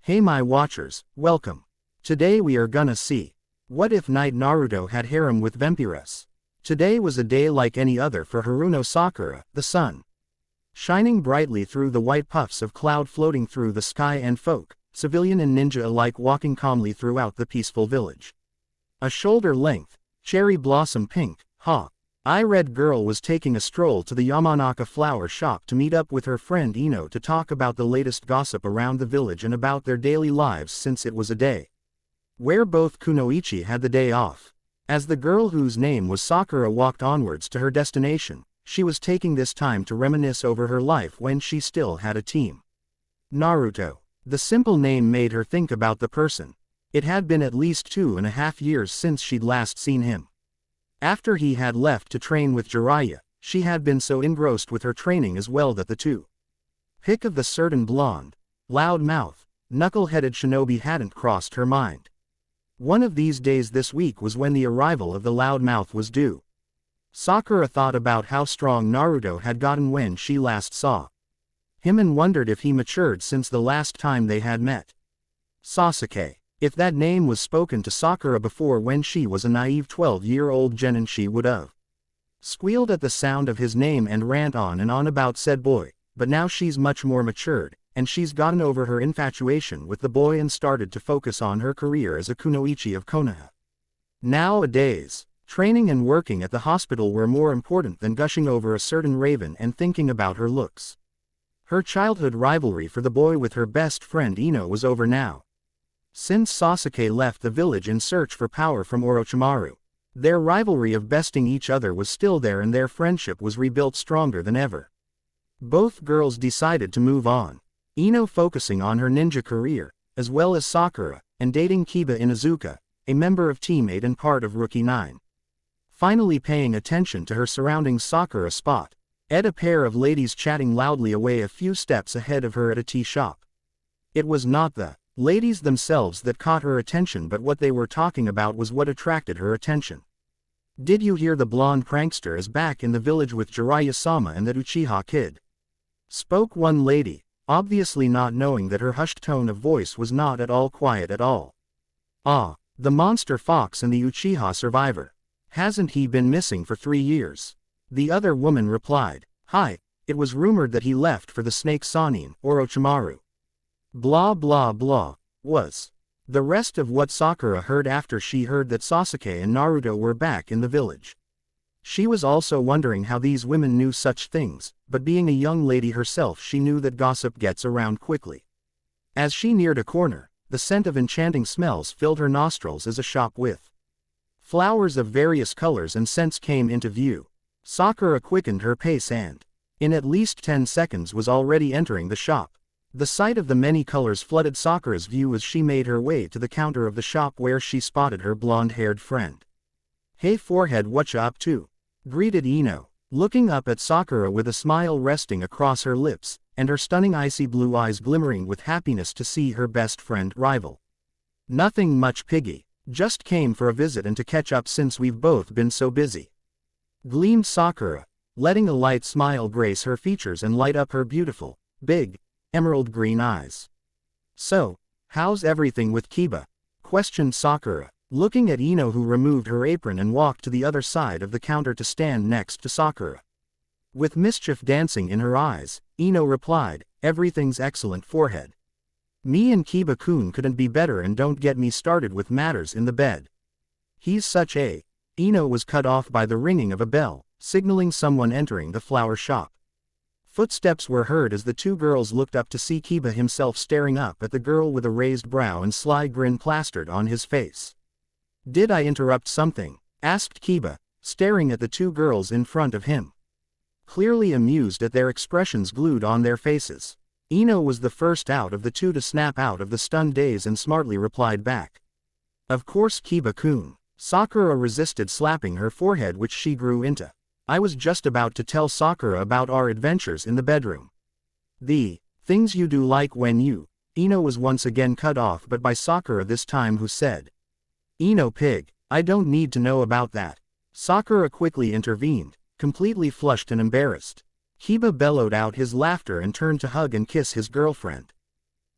Hey my watchers, welcome. Today we are gonna see. What if Knight Naruto had harem with Vempiress? Today was a day like any other for Haruno Sakura, the sun. Shining brightly through the white puffs of cloud floating through the sky and folk, civilian and ninja alike walking calmly throughout the peaceful village. A shoulder-length, cherry blossom pink, red girl was taking a stroll to the Yamanaka flower shop to meet up with her friend Ino to talk about the latest gossip around the village and about their daily lives since it was a day where both kunoichi had the day off. As the girl whose name was Sakura walked onwards to her destination, she was taking this time to reminisce over her life when she still had a team. Naruto. The simple name made her think about the person. It had been at least 2.5 years since she'd last seen him. After he had left to train with Jiraiya, she had been so engrossed with her training as well that the pick of the certain blonde, loud-mouthed, knuckle-headed shinobi hadn't crossed her mind. One of these days this week was when the arrival of the loudmouth was due. Sakura thought about how strong Naruto had gotten when she last saw him and wondered if he matured since the last time they had met. Sasuke. If that name was spoken to Sakura before when she was a naive 12-year-old genin, she would have squealed at the sound of his name and rant on and on about said boy, but now she's much more matured, and she's gotten over her infatuation with the boy and started to focus on her career as a kunoichi of Konoha. Nowadays, training and working at the hospital were more important than gushing over a certain raven and thinking about her looks. Her childhood rivalry for the boy with her best friend Ino was over now. Since Sasuke left the village in search for power from Orochimaru, their rivalry of besting each other was still there and their friendship was rebuilt stronger than ever. Both girls decided to move on, Ino focusing on her ninja career, as well as Sakura, and dating Kiba Inuzuka, a member of Team 8 and part of Rookie 9. Finally paying attention to her surroundings, Sakura spotted a pair of ladies chatting loudly away a few steps ahead of her at a tea shop. It was not the ladies themselves that caught her attention, but what they were talking about was what attracted her attention. "Did you hear the blonde prankster is back in the village with Jiraiya-sama and that Uchiha kid?" spoke one lady, obviously not knowing that her hushed tone of voice was not at all quiet at all. "Ah, the monster fox and the Uchiha survivor. Hasn't he been missing for 3 years?" The other woman replied. "Hi, it was rumored that he left for the snake Sanin, Orochimaru. Blah blah blah," was the rest of what Sakura heard after she heard that Sasuke and Naruto were back in the village. She was also wondering how these women knew such things, but being a young lady herself she knew that gossip gets around quickly. As she neared a corner, the scent of enchanting smells filled her nostrils as a shop with flowers of various colors and scents came into view. Sakura quickened her pace and, in at least 10 seconds, was already entering the shop. The sight of the many colors flooded Sakura's view as she made her way to the counter of the shop where she spotted her blonde-haired friend. "Hey forehead, whatcha up to?" greeted Ino, looking up at Sakura with a smile resting across her lips, and her stunning icy blue eyes glimmering with happiness to see her best friend rival. "Nothing much, piggy. Just came for a visit and to catch up since we've both been so busy," gleamed Sakura, letting a light smile grace her features and light up her beautiful, big, emerald green eyes. "So, how's everything with Kiba?" questioned Sakura, looking at Ino, who removed her apron and walked to the other side of the counter to stand next to Sakura. With mischief dancing in her eyes, Ino replied, "Everything's excellent, forehead. Me and Kiba-kun couldn't be better, and don't get me started with matters in the bed. He's such a—" Ino was cut off by the ringing of a bell, signaling someone entering the flower shop. Footsteps were heard as the two girls looked up to see Kiba himself staring up at the girl with a raised brow and sly grin plastered on his face. "Did I interrupt something?" asked Kiba, staring at the two girls in front of him, clearly amused at their expressions glued on their faces. Ino was the first out of the two to snap out of the stunned daze and smartly replied back, "Of course, Kiba-kun." Sakura resisted slapping her forehead, which she grew into. "I was just about to tell Sakura about our adventures in the bedroom. The things you do, like when you—" Ino was once again cut off, but by Sakura this time, who said, "Ino pig, I don't need to know about that." Sakura quickly intervened, completely flushed and embarrassed. Kiba bellowed out his laughter and turned to hug and kiss his girlfriend.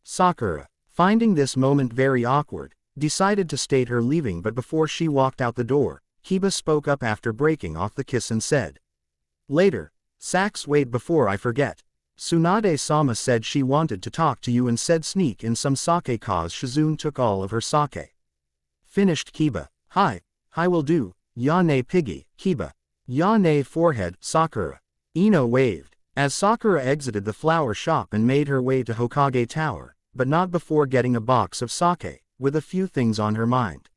Sakura, Finding this moment very awkward, decided to state her leaving, but before she walked out the door, Kiba spoke up after breaking off the kiss and said. Later, Sax, wait before I forget. Tsunade-sama said she wanted to talk to you and said sneak in some sake cause Shizune took all of her sake. Finished Kiba. Hi will do, Yane piggy, Kiba. Yane forehead, Sakura. Ino waved. As Sakura exited the flower shop and made her way to Hokage Tower, but not before getting a box of sake, with a few things on her mind.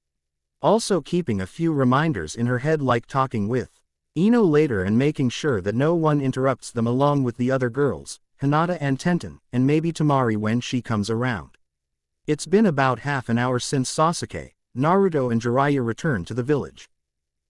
Also keeping a few reminders in her head like talking with Ino later and making sure that no one interrupts them along with the other girls, Hinata and Tenten, and maybe Tamari when she comes around. It's been about half an hour since Sasuke, Naruto and Jiraiya returned to the village.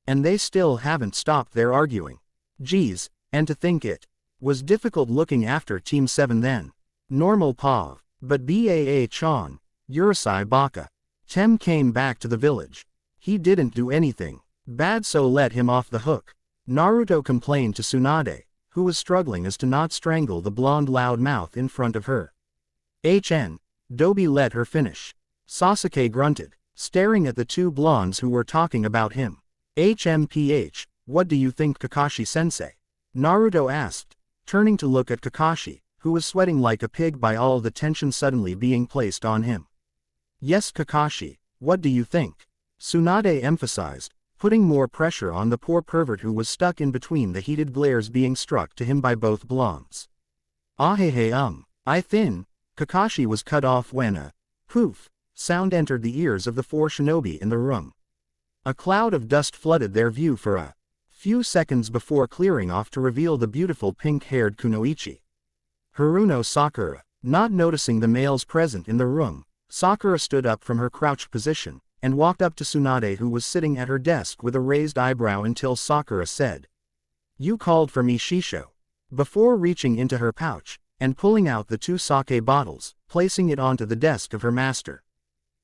And they still haven't stopped their arguing. Geez, and to think it was difficult looking after Team 7 then. Normal Pav, but Baa-chan, Urusei Baka. Tem came back to the village. He didn't do anything bad, so let him off the hook. Naruto complained to Tsunade, who was struggling as to not strangle the blonde loud mouth in front of her. Dobi let her finish. Sasuke grunted, staring at the two blondes who were talking about him. HMPH, what do you think, Kakashi-sensei? Naruto asked, turning to look at Kakashi, who was sweating like a pig by all the tension suddenly being placed on him. Yes, Kakashi, what do you think? Tsunade emphasized, putting more pressure on the poor pervert who was stuck in between the heated glares being struck to him by both blondes. I thin. Kakashi was cut off when a poof sound entered the ears of the four shinobi in the room. A cloud of dust flooded their view for a few seconds before clearing off to reveal the beautiful pink-haired Kunoichi. Haruno Sakura. Not noticing the males present in the room, Sakura stood up from her crouched position, and walked up to Tsunade, who was sitting at her desk with a raised eyebrow, until Sakura said, "You called for me, Shisho," before reaching into her pouch, and pulling out the two sake bottles, placing it onto the desk of her master.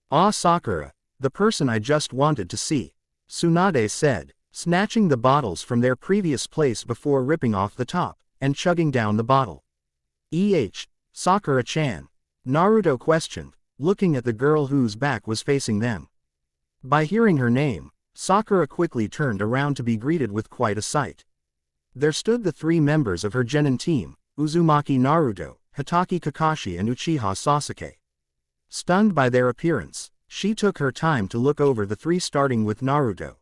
"Ah, Sakura, the person I just wanted to see," Tsunade said, snatching the bottles from their previous place before ripping off the top, and chugging down the bottle. Sakura-chan?" Naruto questioned, looking at the girl whose back was facing them. By hearing her name, Sakura quickly turned around to be greeted with quite a sight. There stood the three members of her genin team, Uzumaki Naruto, Hitaki Kakashi and Uchiha Sasuke. Stunned by their appearance, she took her time to look over the three, starting with Naruto.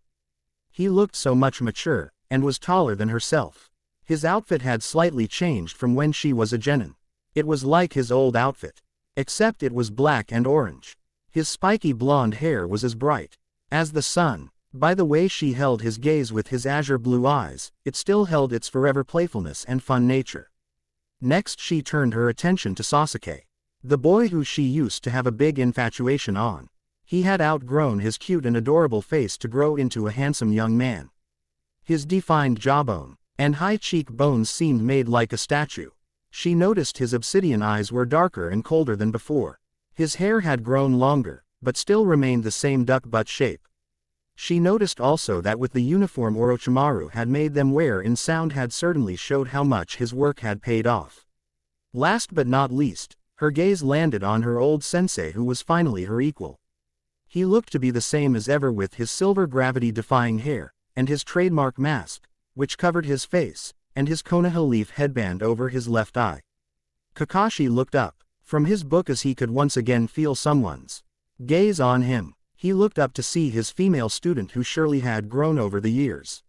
He looked so much mature, and was taller than herself. His outfit had slightly changed from when she was a genin. It was like his old outfit, except it was black and orange. His spiky blonde hair was as bright as the sun. By the way she held his gaze with his azure blue eyes, it still held its forever playfulness and fun nature. Next she turned her attention to Sasuke, the boy who she used to have a big infatuation on. He had outgrown his cute and adorable face to grow into a handsome young man. His defined jawbone and high cheekbones seemed made like a statue. She noticed his obsidian eyes were darker and colder than before. His hair had grown longer, but still remained the same duck butt shape. She noticed also that with the uniform Orochimaru had made them wear in sound had certainly showed how much his work had paid off. Last but not least, her gaze landed on her old sensei, who was finally her equal. He looked to be the same as ever with his silver gravity-defying hair, and his trademark mask, which covered his face, and his Konoha leaf headband over his left eye. Kakashi looked up from his book as he could once again feel someone's gaze on him. He looked up to see his female student, who surely had grown over the years.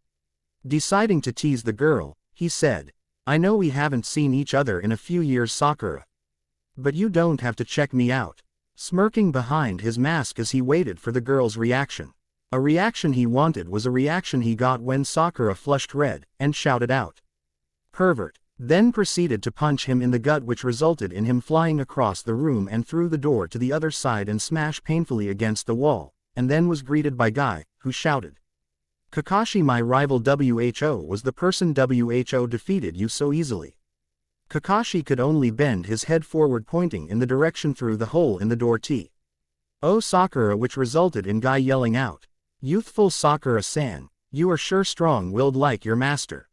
Deciding to tease the girl, he said, "I know we haven't seen each other in a few years, Sakura. But you don't have to check me out," smirking behind his mask as he waited for the girl's reaction. A reaction he wanted was a reaction he got when Sakura flushed red and shouted out, "Pervert," then proceeded to punch him in the gut, which resulted in him flying across the room and through the door to the other side and smash painfully against the wall, and then was greeted by Guy, who shouted, "Kakashi, my rival WHO was the person WHO defeated you so easily." Kakashi could only bend his head forward, pointing in the direction through the hole in the door "Oh, Sakura," which resulted in Guy yelling out, "Youthful Sakura-san, you are sure strong-willed like your master.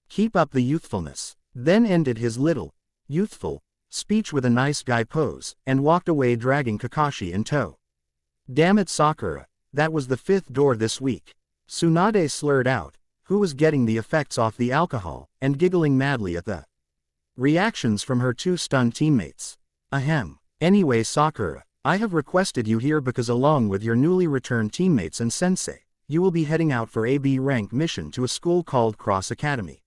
Keep up the youthfulness." Then ended his little, youthful, speech with a nice guy pose, and walked away dragging Kakashi in tow. Damn it, Sakura, that was the 5th door this week. Tsunade slurred out, who was getting the effects off the alcohol, and giggling madly at the reactions from her 2 stunned teammates. Ahem. Anyway, Sakura, I have requested you here because along with your newly returned teammates and sensei, you will be heading out for a B rank mission to a school called Cross Academy.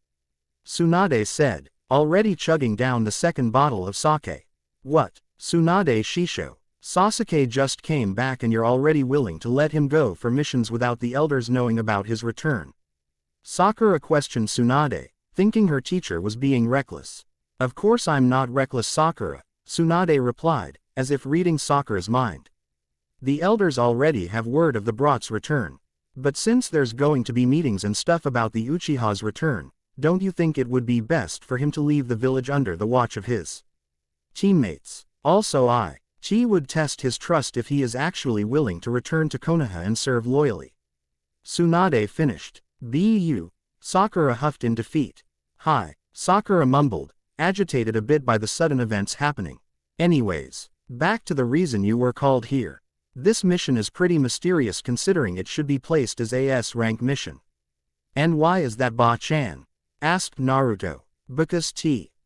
Tsunade said, already chugging down the 2nd bottle of sake. What? Tsunade Shisho. Sasuke just came back and you're already willing to let him go for missions without the elders knowing about his return? Sakura questioned Tsunade, thinking her teacher was being reckless. Of course I'm not reckless, Sakura, Tsunade replied, as if reading Sakura's mind. The elders already have word of the brat's return. But since there's going to be meetings and stuff about the Uchiha's return, don't you think it would be best for him to leave the village under the watch of his teammates? Also Chi would test his trust if he is actually willing to return to Konoha and serve loyally. Tsunade finished. Bu. Sakura huffed in defeat. Hi. Sakura mumbled, agitated a bit by the sudden events happening. Anyways, back to the reason you were called here. This mission is pretty mysterious considering it should be placed as a S rank mission. And why is that, Ba-chan? Asked Naruto. Because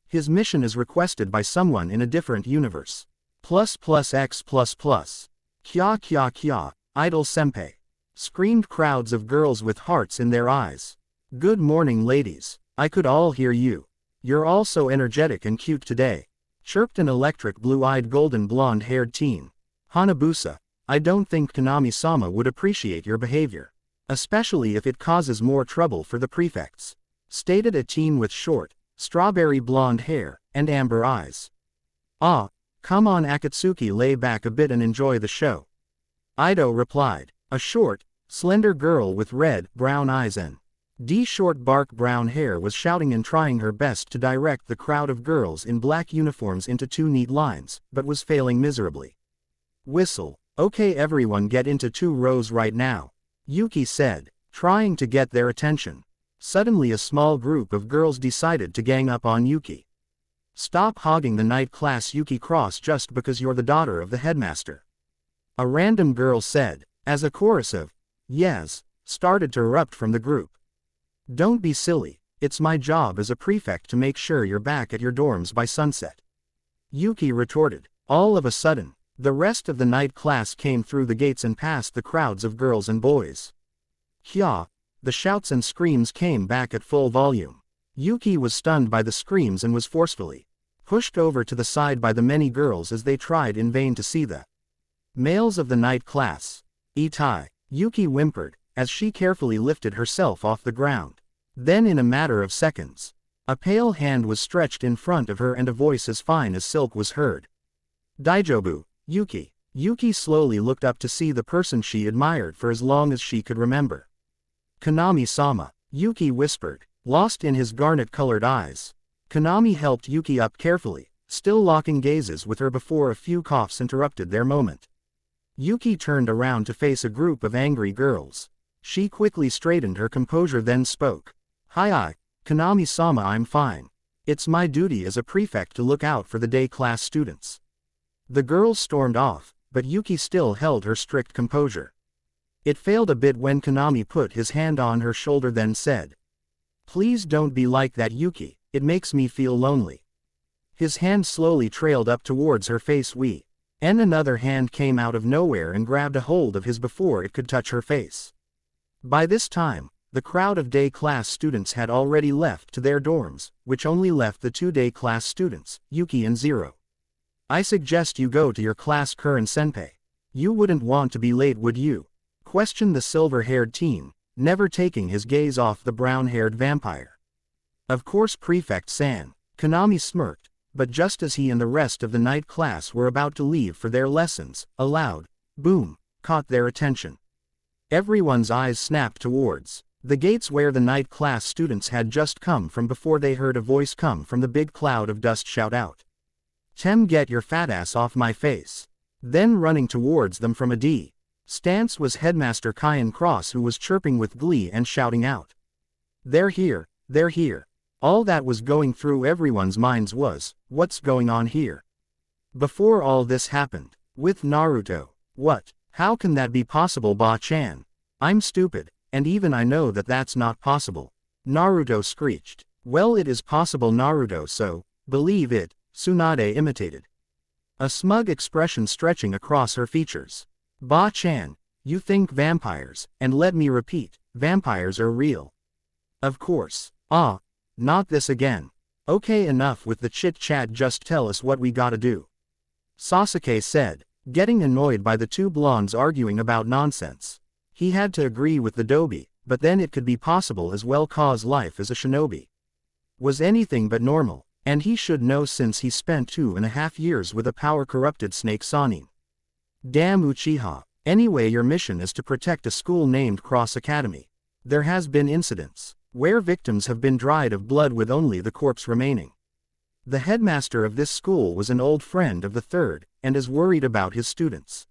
his mission is requested by someone in a different universe. ++x++. Kya kya kya, idol senpai. Screamed crowds of girls with hearts in their eyes. Good morning, ladies. I could all hear you. You're all so energetic and cute today. Chirped an electric blue-eyed golden blonde-haired teen. Hanabusa, I don't think Konami-sama would appreciate your behavior. Especially if it causes more trouble for the prefects. Stated a teen with short, strawberry blonde hair, and amber eyes. Ah, come on Akatsuki, lay back a bit and enjoy the show. Ido replied, a short, slender girl with red, brown eyes and short bark brown hair was shouting and trying her best to direct the crowd of girls in black uniforms into 2 neat lines, but was failing miserably. Whistle, okay everyone get into 2 rows right now, Yuki said, trying to get their attention. Suddenly a small group of girls decided to gang up on Yuki. Stop hogging the night class, Yuki Cross, just because you're the daughter of the headmaster. A random girl said, as a chorus of yes started to erupt from the group. Don't be silly, it's my job as a prefect to make sure you're back at your dorms by sunset. Yuki retorted. All of a sudden, the rest of the night class came through the gates and past the crowds of girls and boys. Kya, the shouts and screams came back at full volume. Yuki was stunned by the screams and was forcefully pushed over to the side by the many girls as they tried in vain to see the males of the night class. Itai, Yuki whimpered, as she carefully lifted herself off the ground. Then in a matter of seconds, a pale hand was stretched in front of her and a voice as fine as silk was heard. Daijobu, Yuki. Yuki slowly looked up to see the person she admired for as long as she could remember. Konami-sama, Yuki whispered, lost in his garnet-colored eyes. Konami helped Yuki up carefully, still locking gazes with her before a few coughs interrupted their moment. Yuki turned around to face a group of angry girls. She quickly straightened her composure then spoke. Hi, Konami-sama, I'm fine. It's my duty as a prefect to look out for the day class students. The girls stormed off, but Yuki still held her strict composure. It failed a bit when Konami put his hand on her shoulder then said, please don't be like that, Yuki, it makes me feel lonely. His hand slowly trailed up towards her face and another hand came out of nowhere and grabbed a hold of his before it could touch her face. By this time, the crowd of day class students had already left to their dorms, which only left the 2 day class students, Yuki and Zero. I suggest you go to your class, Kuren senpai. You wouldn't want to be late, would you? Questioned the silver-haired teen, never taking his gaze off the brown-haired vampire. Of course, Prefect-san, Konami smirked, but just as he and the rest of the night class were about to leave for their lessons, a loud boom caught their attention. Everyone's eyes snapped towards the gates where the night class students had just come from before they heard a voice come from the big cloud of dust shout out, Tem, get your fat ass off my face. Then running towards them from a stance was Headmaster Kyan Cross, who was chirping with glee and shouting out, they're here, they're here. All that was going through everyone's minds was, what's going on here? Before all this happened, with Naruto, what? How can that be possible, Ba-chan? I'm stupid, and even I know that that's not possible. Naruto screeched. Well, it is possible, Naruto, so, believe it, Tsunade imitated. A smug expression stretching across her features. Ba-chan, you think vampires, and let me repeat, vampires are real. Of course. Ah, not this again. Okay, enough with the chit-chat, just tell us what we gotta do. Sasuke said, getting annoyed by the two blondes arguing about nonsense. He had to agree with the Dobi, but then it could be possible as well, cause life as a shinobi was anything but normal, and he should know since he spent 2.5 years with a power-corrupted snake Sanin. Damn Uchiha. Anyway, your mission is to protect a school named Cross Academy. There has been incidents where victims have been dried of blood with only the corpse remaining. The headmaster of this school was an old friend of the third, and is worried about his students.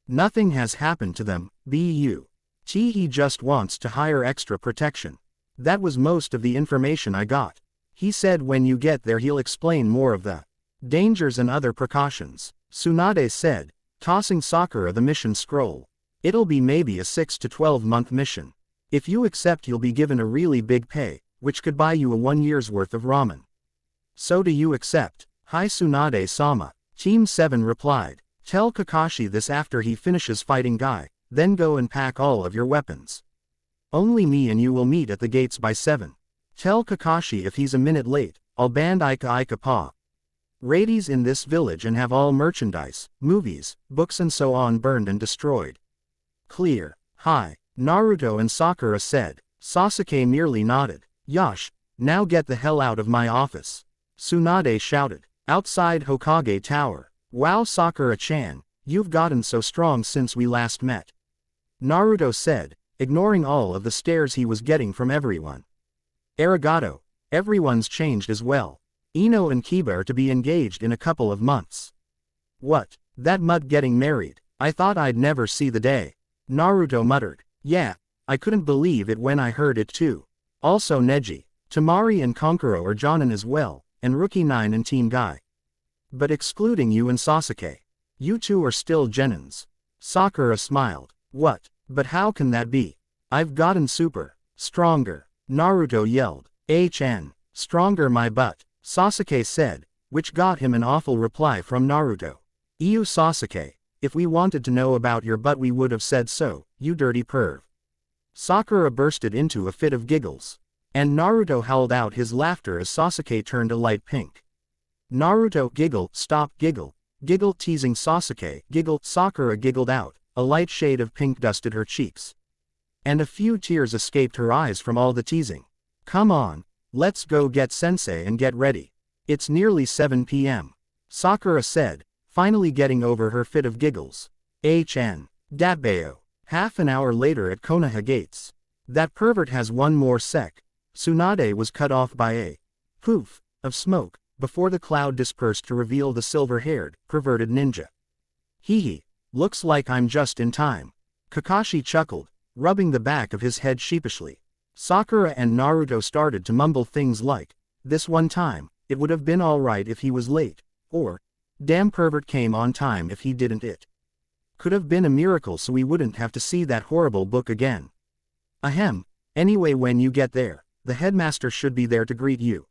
Nothing has happened to them, he just wants to hire extra protection. That was most of the information I got. He said when you get there he'll explain more of the dangers and other precautions. Tsunade said, tossing Sakura the mission scroll. It'll be maybe a 6 to 12 month mission. If you accept you'll be given a really big pay, which could buy you a 1 year's worth of ramen. So do you accept? Hi Tsunade-sama, Team 7 replied. Tell Kakashi this after he finishes fighting Guy, then go and pack all of your weapons. Only me and you will meet at the gates by 7. Tell Kakashi if he's a minute late, I'll ban Ika Pa. Raidies in this village and have all merchandise, movies, books and so on burned and destroyed. Clear. Hi. Naruto and Sakura said. Sasuke merely nodded. Yosh, now get the hell out of my office. Tsunade shouted. Outside Hokage Tower. Wow, Sakura-chan, you've gotten so strong since we last met. Naruto said, ignoring all of the stares he was getting from everyone. Arigato, everyone's changed as well. Ino and Kiba are to be engaged in a couple of months. What? That mutt getting married? I thought I'd never see the day. Naruto muttered. Yeah, I couldn't believe it when I heard it too. Also Neji, Tamari and Konkuro are Jonin as well, and Rookie 9 and Team Guy. But excluding you and Sasuke. You two are still Genins. Sakura smiled. What? But how can that be? I've gotten super stronger. Naruto yelled. Stronger my butt, Sasuke said, which got him an awful reply from Naruto. Ew Sasuke, if we wanted to know about your butt we would have said so, you dirty perv. Sakura bursted into a fit of giggles. And Naruto howled out his laughter as Sasuke turned a light pink. Naruto giggle, stop giggle, giggle teasing Sasuke, giggle, Sakura giggled out, a light shade of pink dusted her cheeks. And a few tears escaped her eyes from all the teasing. Come on, let's go get sensei and get ready. It's nearly 7 p.m. Sakura said, finally getting over her fit of giggles. Datbeo. Half an hour later at Konoha Gates. That pervert has one more sec. Tsunade was cut off by a poof of smoke, before the cloud dispersed to reveal the silver-haired, perverted ninja. Hee, looks like I'm just in time. Kakashi chuckled, rubbing the back of his head sheepishly. Sakura and Naruto started to mumble things like, this one time, it would have been alright if he was late, or, damn pervert came on time if he didn't it. Could have been a miracle so we wouldn't have to see that horrible book again. Ahem, anyway when you get there, the headmaster should be there to greet you.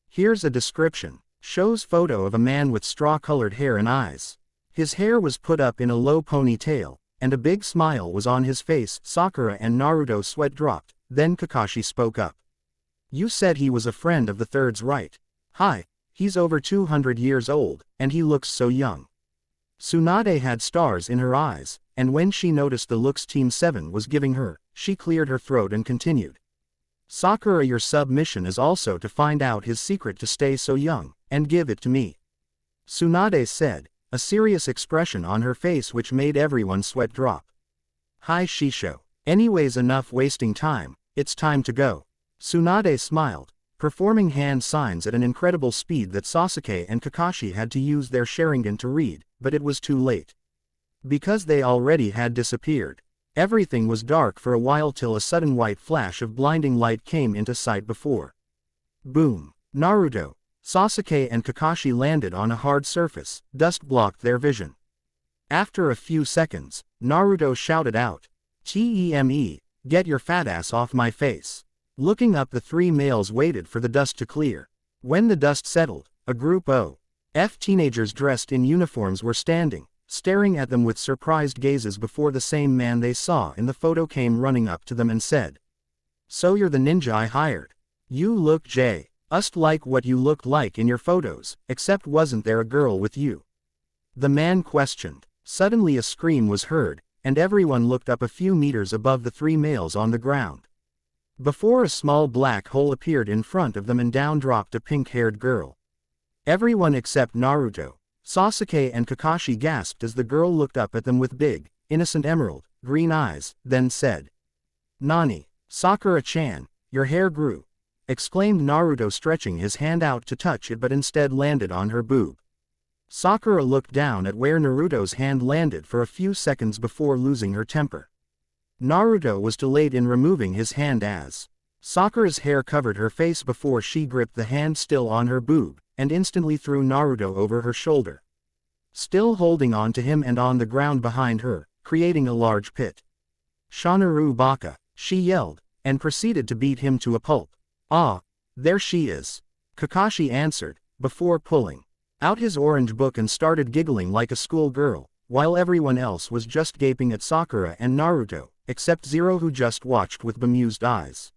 Here's a description. Shows photo of a man with straw-colored hair and eyes. His hair was put up in a low ponytail, and a big smile was on his face. Sakura and Naruto's sweat dropped, then Kakashi spoke up. You said he was a friend of the third's, right? Hi, he's over 200 years old, and he looks so young. Tsunade had stars in her eyes, and when she noticed the looks Team 7 was giving her, she cleared her throat and continued. Sakura, your submission is also to find out his secret to stay so young, and give it to me. Tsunade said, a serious expression on her face which made everyone's sweat drop. Hi Shisho. Anyways, enough wasting time, it's time to go. Tsunade smiled, performing hand signs at an incredible speed that Sasuke and Kakashi had to use their Sharingan to read, but it was too late. Because they already had disappeared. Everything was dark for a while till a sudden white flash of blinding light came into sight before Boom. Naruto, Sasuke and Kakashi landed on a hard surface. Dust blocked their vision. After a few seconds, Naruto shouted out, "T-E-M-E, get your fat ass off my face." Looking up, the three males waited for the dust to clear. When the dust settled, a group of teenagers dressed in uniforms were standing, staring at them with surprised gazes before the same man they saw in the photo came running up to them and said, "So you're the ninja I hired. You look just like what you looked like in your photos, except wasn't there a girl with you?" The man questioned. Suddenly a scream was heard, and everyone looked up a few meters above the three males on the ground. Before a small black hole appeared in front of them and down dropped a pink-haired girl. Everyone except Naruto, Sasuke and Kakashi gasped as the girl looked up at them with big, innocent emerald, green eyes, then said, "Nani, Sakura-chan, your hair grew," exclaimed Naruto, stretching his hand out to touch it but instead landed on her boob. Sakura looked down at where Naruto's hand landed for a few seconds before losing her temper. Naruto was delayed in removing his hand as Sakura's hair covered her face before she gripped the hand still on her boob, and instantly threw Naruto over her shoulder. Still holding on to him and on the ground behind her, creating a large pit. "Shanaru Baka," she yelled, and proceeded to beat him to a pulp. "Ah, there she is," Kakashi answered, before pulling out his orange book and started giggling like a schoolgirl, while everyone else was just gaping at Sakura and Naruto, except Zero, who just watched with bemused eyes.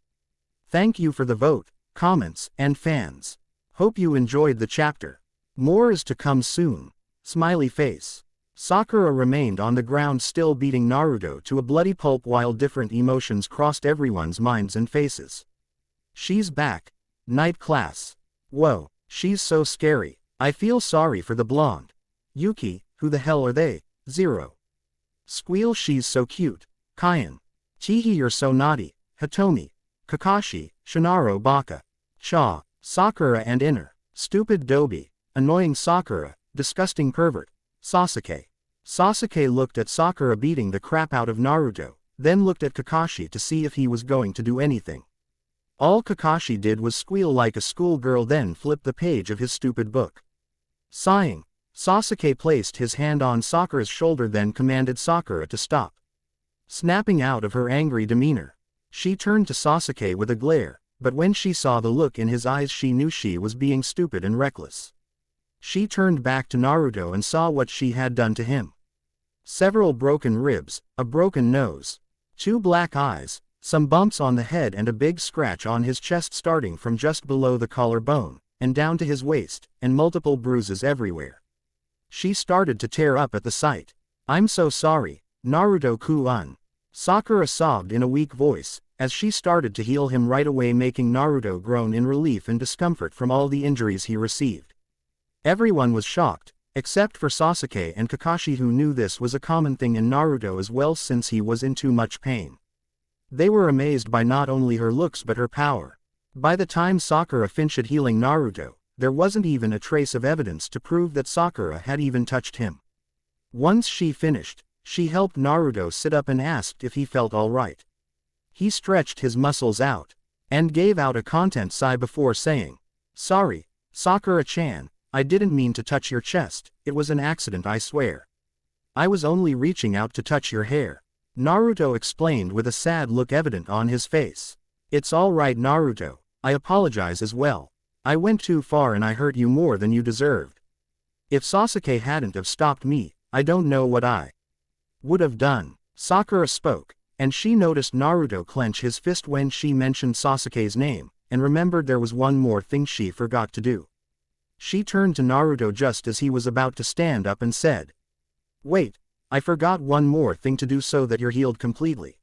Thank you for the vote, comments, and fans. Hope you enjoyed the chapter. More is to come soon. Smiley face. Sakura remained on the ground still beating Naruto to a bloody pulp while different emotions crossed everyone's minds and faces. "She's back. Night class. Whoa, she's so scary. I feel sorry for the blonde. Yuki, who the hell are they? Zero. Squeal, she's so cute. Kyan. Chihi, you're so naughty. Hitomi. Kakashi, Shinaru Baka. Cha, Sakura and Inner. Stupid Dobi. Annoying Sakura, disgusting pervert. Sasuke." Sasuke looked at Sakura beating the crap out of Naruto, then looked at Kakashi to see if he was going to do anything. All Kakashi did was squeal like a schoolgirl, then flip the page of his stupid book. Sighing, Sasuke placed his hand on Sakura's shoulder, then commanded Sakura to stop. Snapping out of her angry demeanor, she turned to Sasuke with a glare, but when she saw the look in his eyes she knew she was being stupid and reckless. She turned back to Naruto and saw what she had done to him. Several broken ribs, a broken nose, 2 black eyes, some bumps on the head and a big scratch on his chest starting from just below the collarbone, and down to his waist, and multiple bruises everywhere. She started to tear up at the sight. "I'm so sorry, Naruto-kun." Sakura sobbed in a weak voice, as she started to heal him right away, making Naruto groan in relief and discomfort from all the injuries he received. Everyone was shocked, except for Sasuke and Kakashi, who knew this was a common thing in Naruto as well since he was in too much pain. They were amazed by not only her looks but her power. By the time Sakura finished healing Naruto, there wasn't even a trace of evidence to prove that Sakura had even touched him. Once she finished, she helped Naruto sit up and asked if he felt alright. He stretched his muscles out, and gave out a content sigh before saying, "Sorry, Sakura-chan, I didn't mean to touch your chest, it was an accident, I swear. I was only reaching out to touch your hair," Naruto explained with a sad look evident on his face. "It's all right, Naruto, I apologize as well. I went too far and I hurt you more than you deserved. If Sasuke hadn't have stopped me, I don't know what I would have done." Sakura spoke, and she noticed Naruto clench his fist when she mentioned Sasuke's name, and remembered there was one more thing she forgot to do. She turned to Naruto just as he was about to stand up and said, "Wait, I forgot one more thing to do so that you're healed completely."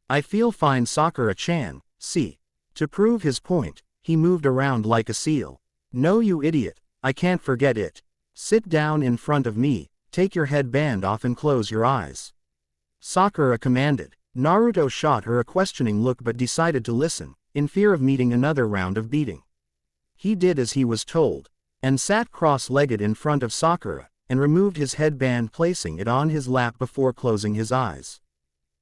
"I feel fine, Sakura-chan." See. To prove his point, he moved around like a seal. "No, you idiot, I can't forget it. Sit down in front of me, take your headband off and close your eyes," Sakura commanded. Naruto shot her a questioning look but decided to listen, in fear of meeting another round of beating. He did as he was told, and sat cross-legged in front of Sakura, and removed his headband, placing it on his lap before closing his eyes.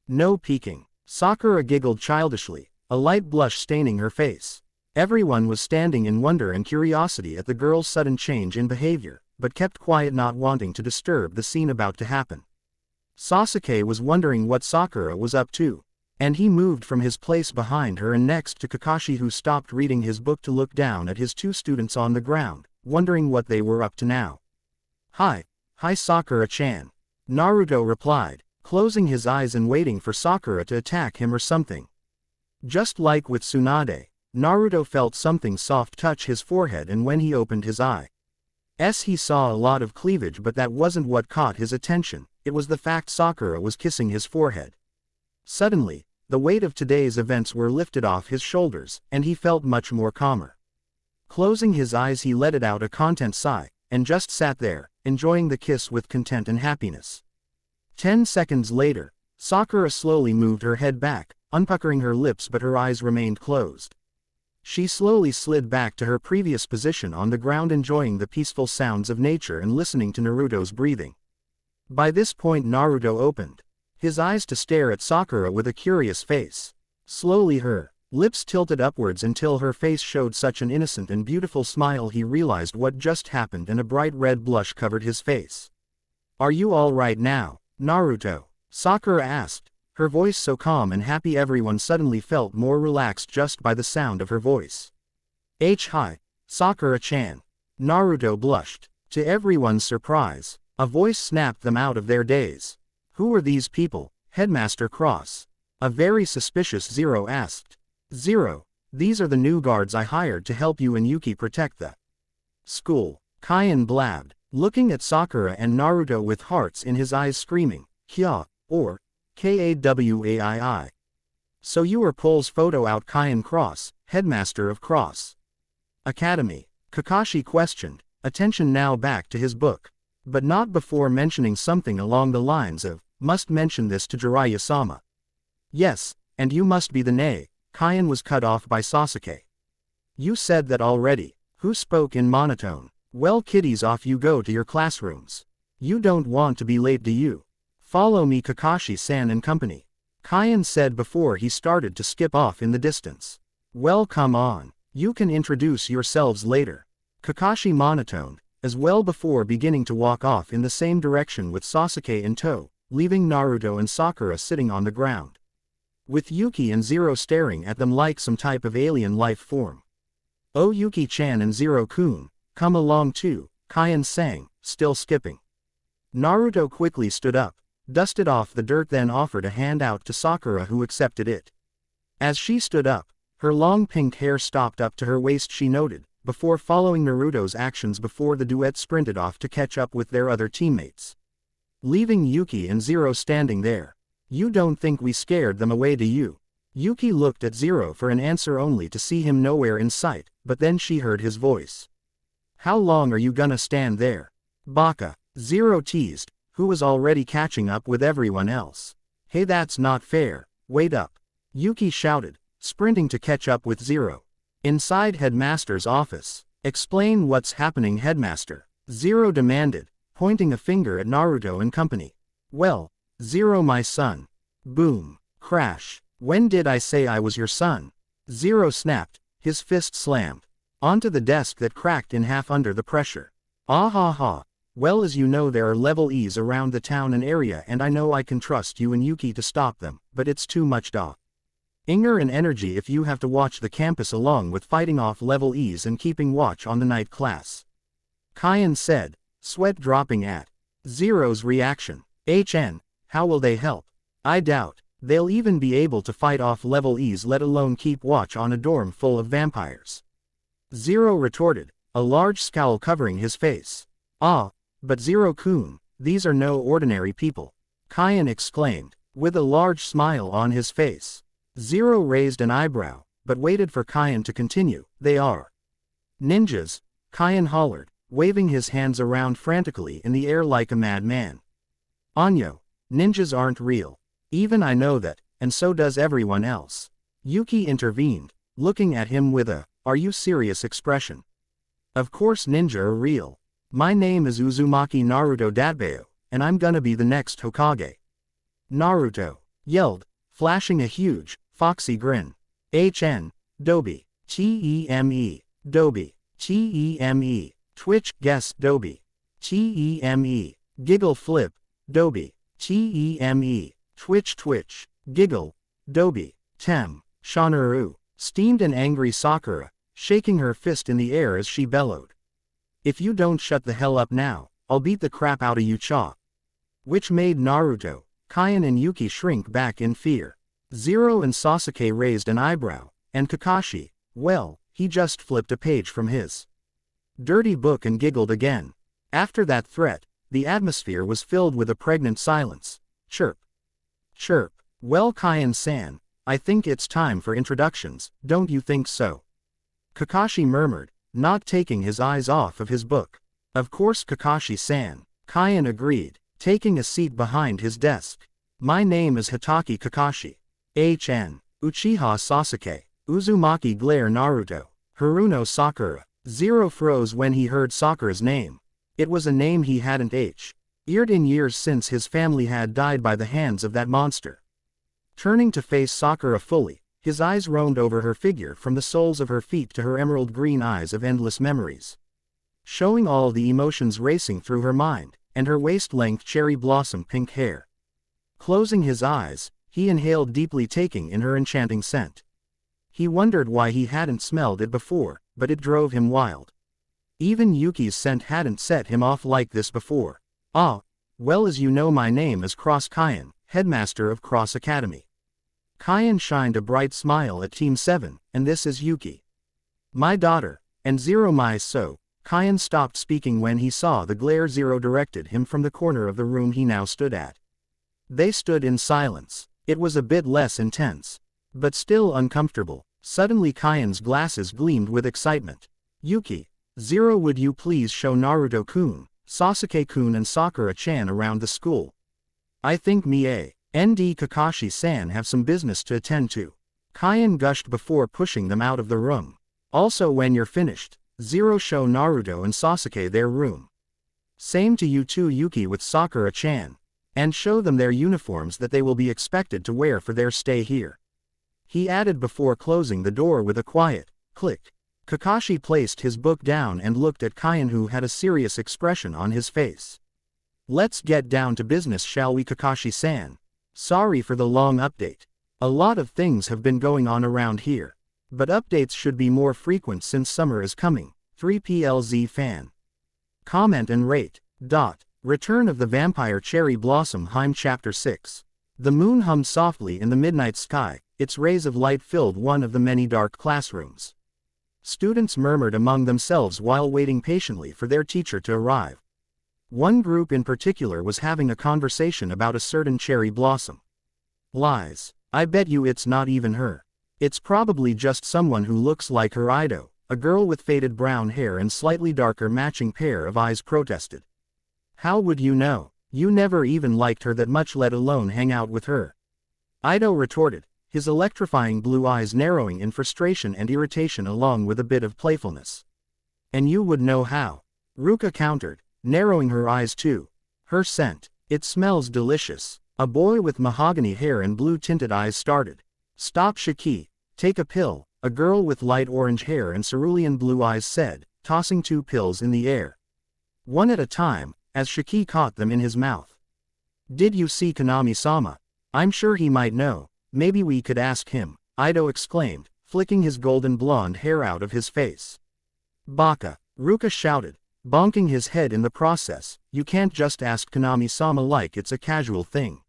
"No peeking." Sakura giggled childishly, a light blush staining her face. Everyone was standing in wonder and curiosity at the girl's sudden change in behavior, but kept quiet, not wanting to disturb the scene about to happen. Sasuke was wondering what Sakura was up to, and he moved from his place behind her and next to Kakashi, who stopped reading his book to look down at his two students on the ground, wondering what they were up to now. Hi Sakura-chan. Naruto replied, closing his eyes and waiting for Sakura to attack him or something. Just like with Tsunade, Naruto felt something soft touch his forehead, and when he opened his eyes, he saw a lot of cleavage, but that wasn't what caught his attention. It was the fact Sakura was kissing his forehead. Suddenly, the weight of today's events were lifted off his shoulders, and he felt much more calmer. Closing his eyes, he let out a content sigh, and just sat there, enjoying the kiss with content and happiness. 10 seconds later, Sakura slowly moved her head back, unpuckering her lips, but her eyes remained closed. She slowly slid back to her previous position on the ground, enjoying the peaceful sounds of nature and listening to Naruto's breathing. By this point, Naruto opened his eyes to stare at Sakura with a curious face. Slowly her lips tilted upwards until her face showed such an innocent and beautiful smile. He realized what just happened, and a bright red blush covered his face. "Are you all right now, Naruto?" Sakura asked, her voice so calm and happy everyone suddenly felt more relaxed just by the sound of her voice. Hi, Sakura-chan. Naruto blushed. To everyone's surprise, a voice snapped them out of their daze. "Who are these people, Headmaster Cross?" A very suspicious Zero asked. "Zero, these are the new guards I hired to help you and Yuki protect the school," Kaion blabbed, looking at Sakura and Naruto with hearts in his eyes, screaming, "Kya," or Kawaii. "So you were Pole's photo out, Kaion Cross, headmaster of Cross Academy?" Kakashi questioned, attention now back to his book. But not before mentioning something along the lines of, "Must mention this to Jiraiya-sama." "Yes, and you must be the Nei." Kaion was cut off by Sasuke. "You said that already." Who spoke in monotone. "Well kiddies, off you go to your classrooms. You don't want to be late, do you? Follow me, Kakashi-san and company," Kaion said before he started to skip off in the distance. "Well, come on. You can introduce yourselves later," Kakashi monotoned, as well before beginning to walk off in the same direction with Sasuke in tow, leaving Naruto and Sakura sitting on the ground, with Yuki and Zero staring at them like some type of alien life form. "Oh, Yuki-chan and Zero-kun, come along too," Kaion sang, still skipping. Naruto quickly stood up, dusted off the dirt, then offered a hand out to Sakura, who accepted it. As she stood up, her long pink hair stopped up to her waist, she noted, before following Naruto's actions before the duet sprinted off to catch up with their other teammates, leaving Yuki and Zero standing there. "You don't think we scared them away, do you?" Yuki looked at Zero for an answer, only to see him nowhere in sight, but then she heard his voice. "How long are you gonna stand there, Baka?" Zero teased, who was already catching up with everyone else. "Hey, that's not fair, wait up," Yuki shouted, sprinting to catch up with Zero. Inside Headmaster's office. "Explain what's happening, Headmaster," Zero demanded, pointing a finger at Naruto and company. "Well, Zero, my son." Boom. Crash. "When did I say I was your son?" Zero snapped, his fist slammed onto the desk that cracked in half under the pressure. "Ah ha ha. Well, as you know, there are level E's around the town and area, and I know I can trust you and Yuki to stop them, but it's too much anger and energy if you have to watch the campus along with fighting off level E's and keeping watch on the night class," Kaion said, sweat dropping at Zero's reaction. How will they help? I doubt they'll even be able to fight off level E's, let alone keep watch on a dorm full of vampires," Zero retorted, a large scowl covering his face. "Ah, but Zero-kun, these are no ordinary people," Kaion exclaimed, with a large smile on his face. Zero raised an eyebrow, but waited for Kaion to continue. "They are ninjas," Kaion hollered, waving his hands around frantically in the air like a madman. "Anyo, ninjas aren't real. Even I know that, and so does everyone else," Yuki intervened, looking at him with a, "Are you serious?" expression. "Of course ninja are real. My name is Uzumaki Naruto Datbeo, and I'm gonna be the next Hokage," Naruto yelled, flashing a huge, foxy grin. Dobi. T-E-M-E, Doby, T-E-M-E, Twitch, guess, Doby, T-E-M-E, Giggle, flip, Doby, T-E-M-E, Twitch, twitch, giggle, Doby, Tem, Shanaru, steamed and angry Sakura, shaking her fist in the air as she bellowed. If you don't shut the hell up now, I'll beat the crap out of you, cha. Which made Naruto, Kaien and Yuki shrink back in fear. Zero and Sasuke raised an eyebrow, and Kakashi, well, he just flipped a page from his dirty book and giggled again. After that threat, the atmosphere was filled with a pregnant silence. Chirp. Chirp. Well, Kaien-san, I think it's time for introductions, don't you think so? Kakashi murmured, not taking his eyes off of his book. Of course, Kakashi-san, Kaien agreed, taking a seat behind his desk. My name is Hitaki Kakashi. H.N. Uchiha Sasuke. Uzumaki Glare Naruto. Haruno Sakura. Zero froze when he heard Sakura's name. It was a name he hadn't heard in years since his family had died by the hands of that monster. Turning to face Sakura fully, his eyes roamed over her figure from the soles of her feet to her emerald green eyes of endless memories, showing all the emotions racing through her mind, and her waist-length cherry blossom pink hair. Closing his eyes, he inhaled deeply, taking in her enchanting scent. He wondered why he hadn't smelled it before, but it drove him wild. Even Yuki's scent hadn't set him off like this before. Ah, well, as you know, my name is Cross Kaien, headmaster of Cross Academy. Kaien shined a bright smile at Team 7, and this is Yuki, my daughter, and Zero my so. Kaien stopped speaking when he saw the glare Zero directed him from the corner of the room he now stood at. They stood in silence. It was a bit less intense, but still uncomfortable. Suddenly Kaien's glasses gleamed with excitement. Yuki, Zero, would you please show Naruto-kun, Sasuke-kun and Sakura-chan around the school? I think me and Kakashi-san have some business to attend to. Kaien gushed before pushing them out of the room. Also, when you're finished, Zero, show Naruto and Sasuke their room. Same to you too, Yuki, with Sakura-chan. And show them their uniforms that they will be expected to wear for their stay here. He added before closing the door with a quiet click. Kakashi placed his book down and looked at Kaien, who had a serious expression on his face. Let's get down to business, shall we, Kakashi-san? Sorry for the long update. A lot of things have been going on around here, but updates should be more frequent since summer is coming. 3PLZ fan. Comment and rate. Return of the Vampire Cherry Blossom Heim Chapter 6. The moon hummed softly in the midnight sky, its rays of light filled one of the many dark classrooms. Students murmured among themselves while waiting patiently for their teacher to arrive. One group in particular was having a conversation about a certain cherry blossom. Lies. I bet you it's not even her. It's probably just someone who looks like her. Ido, a girl with faded brown hair and slightly darker matching pair of eyes, protested. How would you know? You never even liked her that much, let alone hang out with her. Ido retorted, his electrifying blue eyes narrowing in frustration and irritation along with a bit of playfulness. And you would know how? Ruka countered, narrowing her eyes too. Her scent. It smells delicious. A boy with mahogany hair and blue-tinted eyes started. Stop, Shiki. Take a pill, a girl with light orange hair and cerulean blue eyes said, tossing 2 pills in the air. One at a time, as Shiki caught them in his mouth. Did you see Konami-sama? I'm sure he might know. Maybe we could ask him, Ido exclaimed, flicking his golden blonde hair out of his face. Baka, Ruka shouted, bonking his head in the process. You can't just ask Konami-sama like it's a casual thing.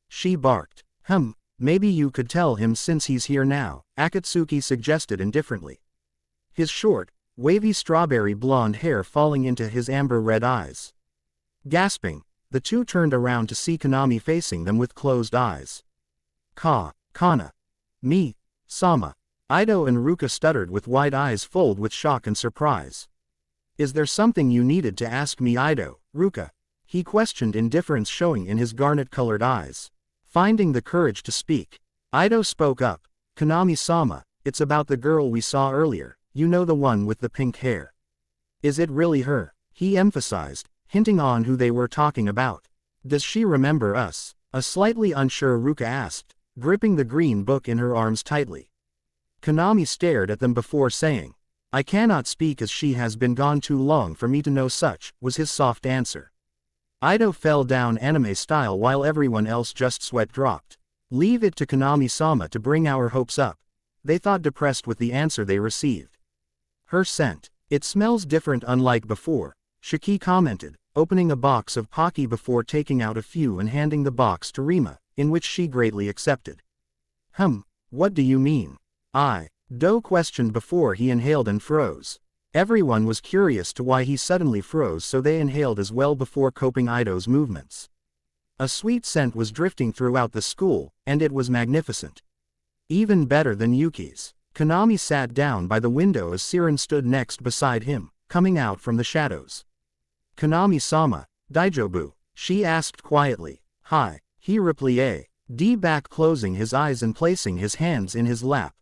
She barked. Maybe you could tell him since he's here now, Akatsuki suggested indifferently. His short, wavy strawberry blonde hair falling into his amber red eyes. Gasping, the two turned around to see Konami facing them with closed eyes. Kana. Me, Sama. Ido and Ruka stuttered with wide eyes filled with shock and surprise. Is there something you needed to ask me, Ido, Ruka? He questioned, indifference showing in his garnet-colored eyes. Finding the courage to speak, Ido spoke up. Konami-sama, it's about the girl we saw earlier, you know, the one with the pink hair. Is it really her? He emphasized, hinting on who they were talking about. Does she remember us? A slightly unsure Ruka asked, gripping the green book in her arms tightly. Konami stared at them before saying, "I cannot speak as she has been gone too long for me to know such," was his soft answer. Ido fell down anime style while everyone else just sweat dropped. "Leave it to Konami-sama to bring our hopes up," they thought, depressed with the answer they received. "Her scent. It smells different unlike before," Shiki commented, opening a box of Pocky before taking out a few and handing the box to Rima, in which she greatly accepted. What do you mean?" Do questioned before he inhaled and froze. Everyone was curious to why he suddenly froze, so they inhaled as well before coping Ido's movements. A sweet scent was drifting throughout the school, and it was magnificent. Even better than Yuki's. Konami sat down by the window as Siren stood next beside him, coming out from the shadows. "Konami-sama, Daijobu?" she asked quietly. "Hi," he replied, back closing his eyes and placing his hands in his lap.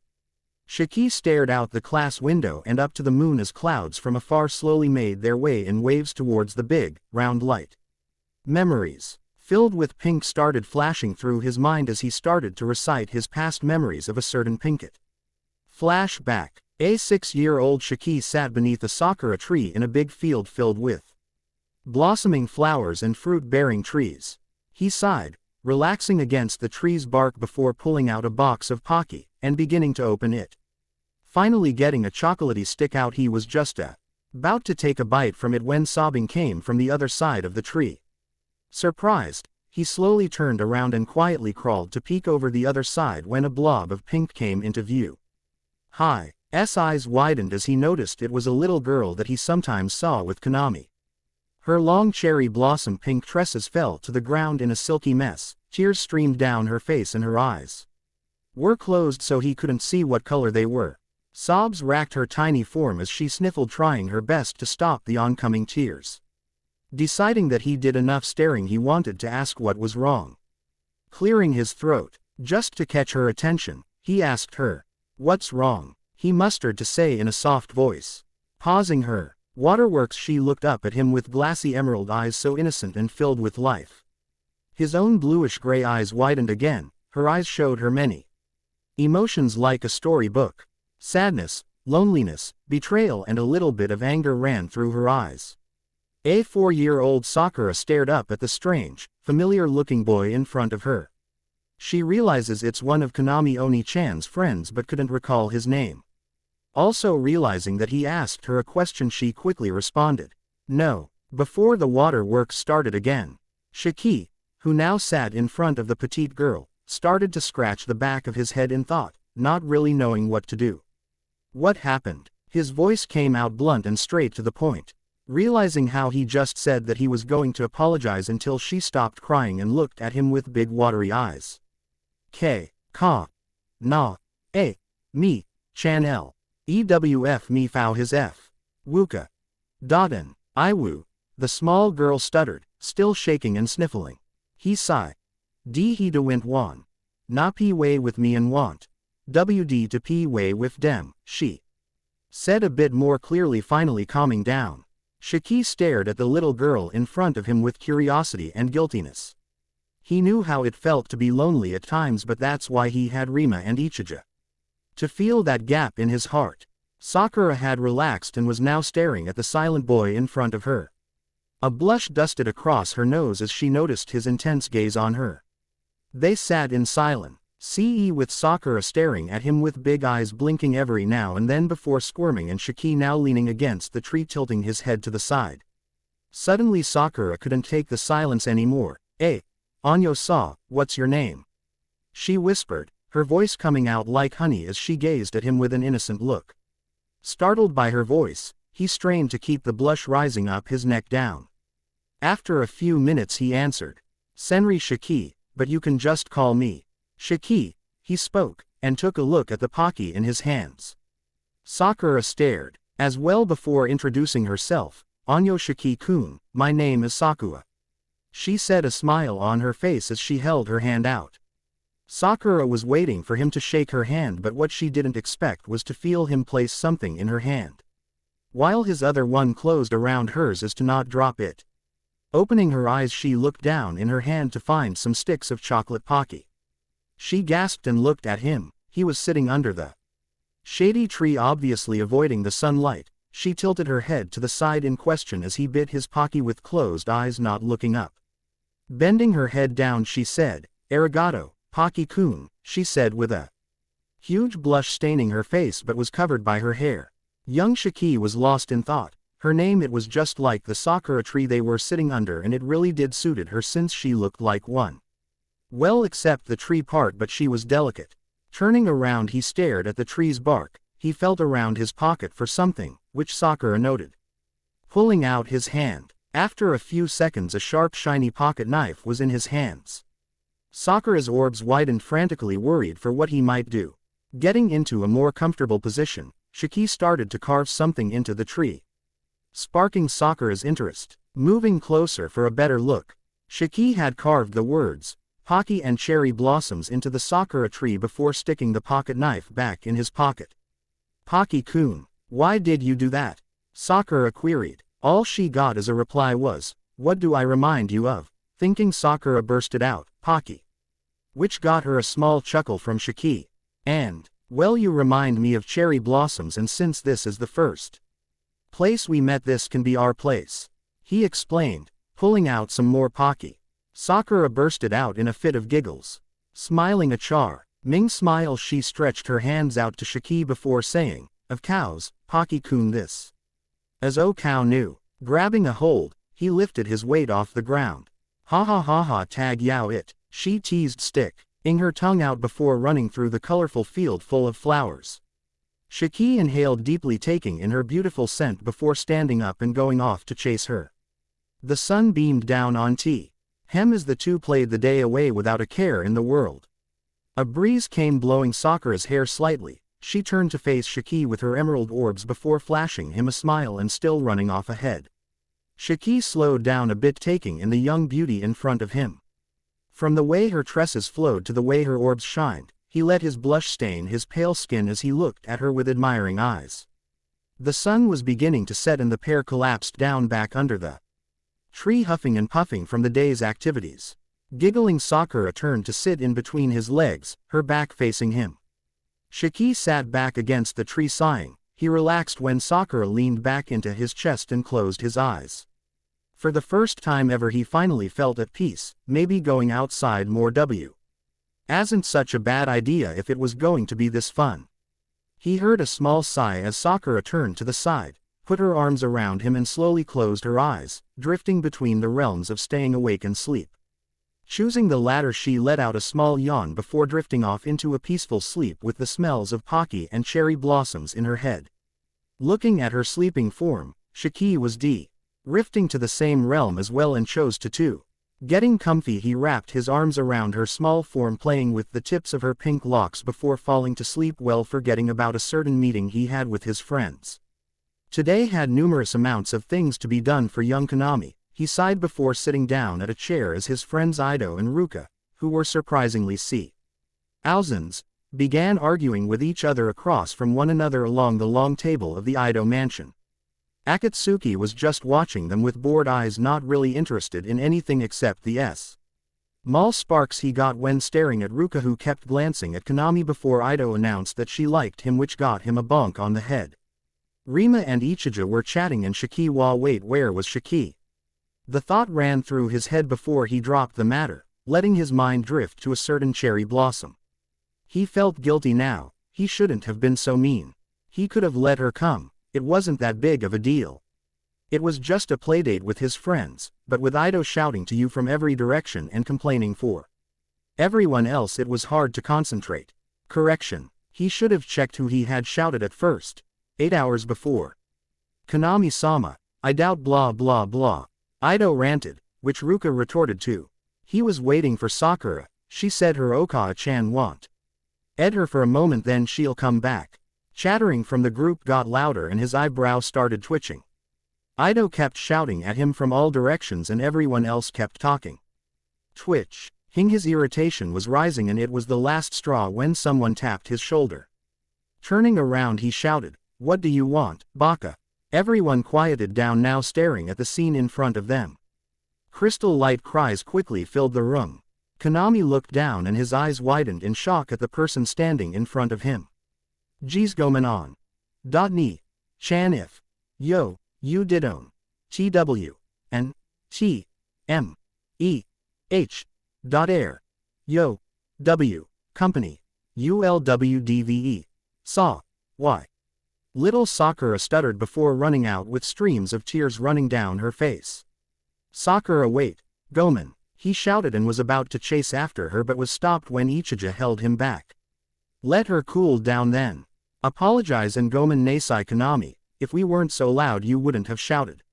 Shiki stared out the class window and up to the moon as clouds from afar slowly made their way in waves towards the big, round light. Memories, filled with pink, started flashing through his mind as he started to recite his past memories of a certain Pinkett. Flashback. A 6-year-old Shiki sat beneath a sakura tree in a big field filled with blossoming flowers and fruit-bearing trees. He sighed, relaxing against the tree's bark before pulling out a box of Pocky, and beginning to open it. Finally getting a chocolatey stick out, he was just about to take a bite from it when sobbing came from the other side of the tree. Surprised, he slowly turned around and quietly crawled to peek over the other side when a blob of pink came into view. Hi's eyes widened as he noticed it was a little girl that he sometimes saw with Konami. Her long cherry blossom pink tresses fell to the ground in a silky mess, tears streamed down her face and her eyes were closed so he couldn't see what color they were. Sobs racked her tiny form as she sniffled, trying her best to stop the oncoming tears. Deciding that he did enough staring, he wanted to ask what was wrong. Clearing his throat, just to catch her attention, he asked her, "What's wrong?" he mustered to say in a soft voice. Pausing her waterworks, she looked up at him with glassy emerald eyes so innocent and filled with life. His own bluish-gray eyes widened again, her eyes showed her many emotions like a storybook. Sadness, loneliness, betrayal and a little bit of anger ran through her eyes. A 4-year-old Sakura stared up at the strange, familiar-looking boy in front of her. She realizes it's one of Konami Oni-chan's friends but couldn't recall his name. Also realizing that he asked her a question, she quickly responded, "No," before the waterworks started again. Shiki, who now sat in front of the petite girl, started to scratch the back of his head in thought, not really knowing what to do. "What happened?" His voice came out blunt and straight to the point. Realizing how he just said that he was going to apologize until she stopped crying and looked at him with big watery eyes. Me, Chanel. EWF me fow his F. Wuka. Dodden. Iwu. The small girl stuttered, still shaking and sniffling. He sighed. He de went wan. Na p way with me and want. WD to p way with dem, she said a bit more clearly, finally calming down. Shiki stared at the little girl in front of him with curiosity and guiltiness. He knew how it felt to be lonely at times, but that's why he had Rima and Ichija to feel that gap in his heart. Sakura had relaxed and was now staring at the silent boy in front of her. A blush dusted across her nose as she noticed his intense gaze on her. They sat in silence, with Sakura staring at him with big eyes blinking every now and then before squirming, and Shiki now leaning against the tree, tilting his head to the side. Suddenly Sakura couldn't take the silence anymore. Anyo-sa, what's your name?" she whispered, her voice coming out like honey as she gazed at him with an innocent look. Startled by her voice, he strained to keep the blush rising up his neck down. After a few minutes he answered, "Senri Shiki, but you can just call me Shiki," he spoke, and took a look at the Pocky in his hands. Sakura stared, as well before introducing herself. "Anyo Shiki-kun, my name is Sakura," she said, a smile on her face as she held her hand out. Sakura was waiting for him to shake her hand, but what she didn't expect was to feel him place something in her hand, while his other one closed around hers as to not drop it. Opening her eyes, she looked down in her hand to find some sticks of chocolate Pocky. She gasped and looked at him. He was sitting under the Shady tree obviously avoiding the sunlight, she tilted her head to the side in question as he bit his pocky with closed eyes not looking up. Bending her head down she said, "Arigato, Pocky-kun," she said with a huge blush staining her face but was covered by her hair. Young Shiki was lost in thought. Her name, it was just like the sakura tree they were sitting under, and it really did suited her since she looked like one. Well, except the tree part, but she was delicate. Turning around he stared at the tree's bark. He felt around his pocket for something, which Sakura noted. Pulling out his hand. After a few seconds a sharp shiny pocket knife was in his hands. Sakura's orbs widened frantically, worried for what he might do. Getting into a more comfortable position, Shiki started to carve something into the tree, sparking Sakura's interest. Moving closer for a better look, Shiki had carved the words, "Pocky and cherry blossoms" into the sakura tree before sticking the pocket knife back in his pocket. "Pocky-kun, why did you do that?" Sakura queried. All she got as a reply was, "What do I remind you of?" Thinking, Sakura bursted out, "Pocky," which got her a small chuckle from Shiki. "And, well, you remind me of cherry blossoms, and since this is the first place we met, this can be our place," he explained, pulling out some more pocky. Sakura bursted out in a fit of giggles. Smiling a charming smile, she stretched her hands out to Shiki before saying, "Of cows, Pocky-kun, this as O cow knew." Grabbing a hold, he lifted his weight off the ground. "Ha ha ha ha, tag yow it," she teased, sticking her tongue out before running through the colorful field full of flowers. Shiki inhaled deeply, taking in her beautiful scent before standing up and going off to chase her. The sun beamed down on Harem as the two played the day away without a care in the world. A breeze came blowing Sakura's hair slightly. She turned to face Shiki with her emerald orbs before flashing him a smile and still running off ahead. Shiki slowed down a bit, taking in the young beauty in front of him. From the way her tresses flowed to the way her orbs shined, he let his blush stain his pale skin as he looked at her with admiring eyes. The sun was beginning to set and the pair collapsed down back under the tree, huffing and puffing from the day's activities. Giggling, Sakura turned to sit in between his legs, her back facing him. Shiki sat back against the tree, sighing. He relaxed when Sakura leaned back into his chest and closed his eyes. For the first time ever he finally felt at peace. Maybe going outside more wasn't such a bad idea if it was going to be this fun. He heard a small sigh as Sakura turned to the side, put her arms around him and slowly closed her eyes, drifting between the realms of staying awake and sleep. Choosing the latter, she let out a small yawn before drifting off into a peaceful sleep with the smells of pocky and cherry blossoms in her head. Looking at her sleeping form, Shiki was drifting to the same realm as well and chose to too. Getting comfy, he wrapped his arms around her small form, playing with the tips of her pink locks before falling to sleep, well forgetting about a certain meeting he had with his friends. Today had numerous amounts of things to be done for young Konami. He sighed before sitting down at a chair as his friends Ido and Ruka, who were surprisingly thousands, began arguing with each other across from one another along the long table of the Ido mansion. Akatsuki was just watching them with bored eyes, not really interested in anything except the small sparks he got when staring at Ruka, who kept glancing at Konami before Ido announced that she liked him, which got him a bonk on the head. Rima and Ichija were chatting and Shiki wait, where was Shiki? The thought ran through his head before he dropped the matter, letting his mind drift to a certain cherry blossom. He felt guilty now. He shouldn't have been so mean. He could have let her come. It wasn't that big of a deal. It was just a playdate with his friends, but with Ido shouting to you from every direction and complaining for everyone else, it was hard to concentrate. Correction. He should have checked who he had shouted at first. 8 hours before. Konami-sama, I doubt blah blah blah. Ido ranted, which Ruka retorted to. He was waiting for Sakura. She said her Okawa-chan won't ed her for a moment, then she'll come back. Chattering from the group got louder and his eyebrow started twitching. Ido kept shouting at him from all directions and everyone else kept talking. His irritation was rising and it was the last straw when someone tapped his shoulder. Turning around he shouted, "What do you want, Baka?" Everyone quieted down now, staring at the scene in front of them. Crystal light cries quickly filled the room. Konami looked down and his eyes widened in shock at the person standing in front of him. G's gomen on. Ni. Chan if. Yo, you did own. TW. N. T. M. E. H. Air. Yo. W. Company. ULWDVE. Saw. Y. Little Sakura stuttered before running out with streams of tears running down her face. Sakura, wait. Gomen. He shouted and was about to chase after her but was stopped when Ichija held him back. Let her cool down then. Apologize and Gomen Nasai Konami, if we weren't so loud you wouldn't have shouted.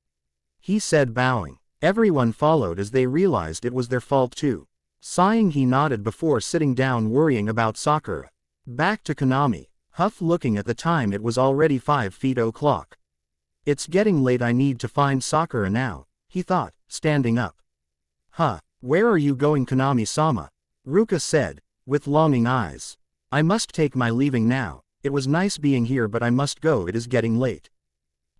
He said, bowing. Everyone followed as they realized it was their fault too. Sighing, he nodded before sitting down, worrying about Sakura. Back to Konami. Huff, looking at the time, it was already 5:00. It's getting late, I need to find Sakura now, he thought, standing up. Where are you going, Konami-sama? Ruka said, with longing eyes. I must take my leaving now, it was nice being here but I must go, it is getting late.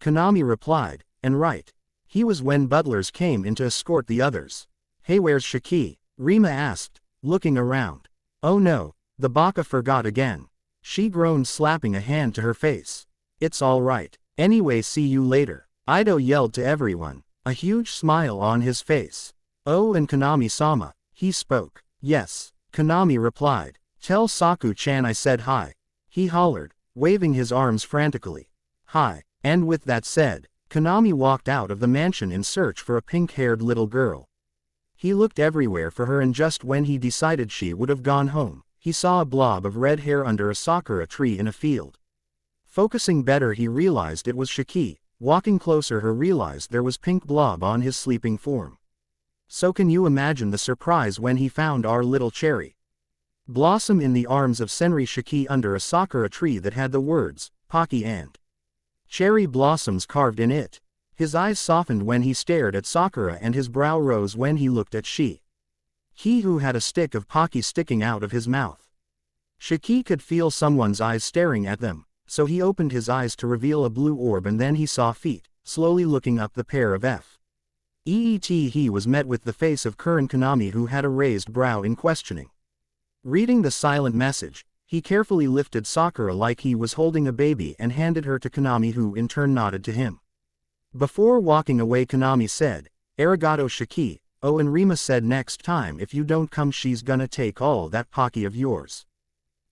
Konami replied, and right. He was when butlers came in to escort the others. Hey, where's Shiki? Rima asked, looking around. Oh no, the baka forgot again. She groaned, slapping a hand to her face. It's all right. Anyway, see you later. Ido yelled to everyone, a huge smile on his face. Oh, and Konami-sama, he spoke. Yes, Konami replied. Tell Saku-chan I said hi. He hollered, waving his arms frantically. Hi. And with that said, Konami walked out of the mansion in search for a pink-haired little girl. He looked everywhere for her, and just when he decided she would have gone home, he saw a blob of red hair under a sakura tree in a field. Focusing better, he realized it was Shiki. Walking closer, he realized there was pink blob on his sleeping form. So can you imagine the surprise when he found our little cherry blossom in the arms of Senri Shiki under a sakura tree that had the words, Pocky and cherry blossoms carved in it. His eyes softened when he stared at Sakura and his brow rose when he looked at Shi. He who had a stick of Pocky sticking out of his mouth. Shiki could feel someone's eyes staring at them, so he opened his eyes to reveal a blue orb, and then he saw feet, slowly looking up the pair of feet. He was met with the face of Kuren Konami, who had a raised brow in questioning. Reading the silent message, he carefully lifted Sakura like he was holding a baby and handed her to Konami, who in turn nodded to him. Before walking away, Konami said, Arigato Shiki. Oh, and Rima said next time if you don't come she's gonna take all that Pocky of yours.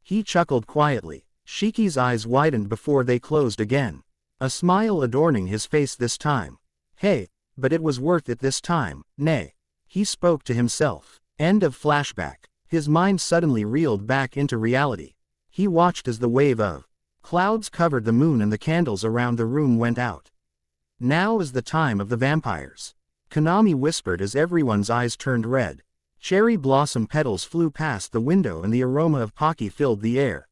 He chuckled quietly. Shiki's eyes widened before they closed again. A smile adorning his face this time. Hey, but it was worth it this time, nay. He spoke to himself. End of flashback. His mind suddenly reeled back into reality. He watched as the wave of clouds covered the moon and the candles around the room went out. Now is the time of the vampires. Konami whispered as everyone's eyes turned red. Cherry blossom petals flew past the window and the aroma of Pocky filled the air.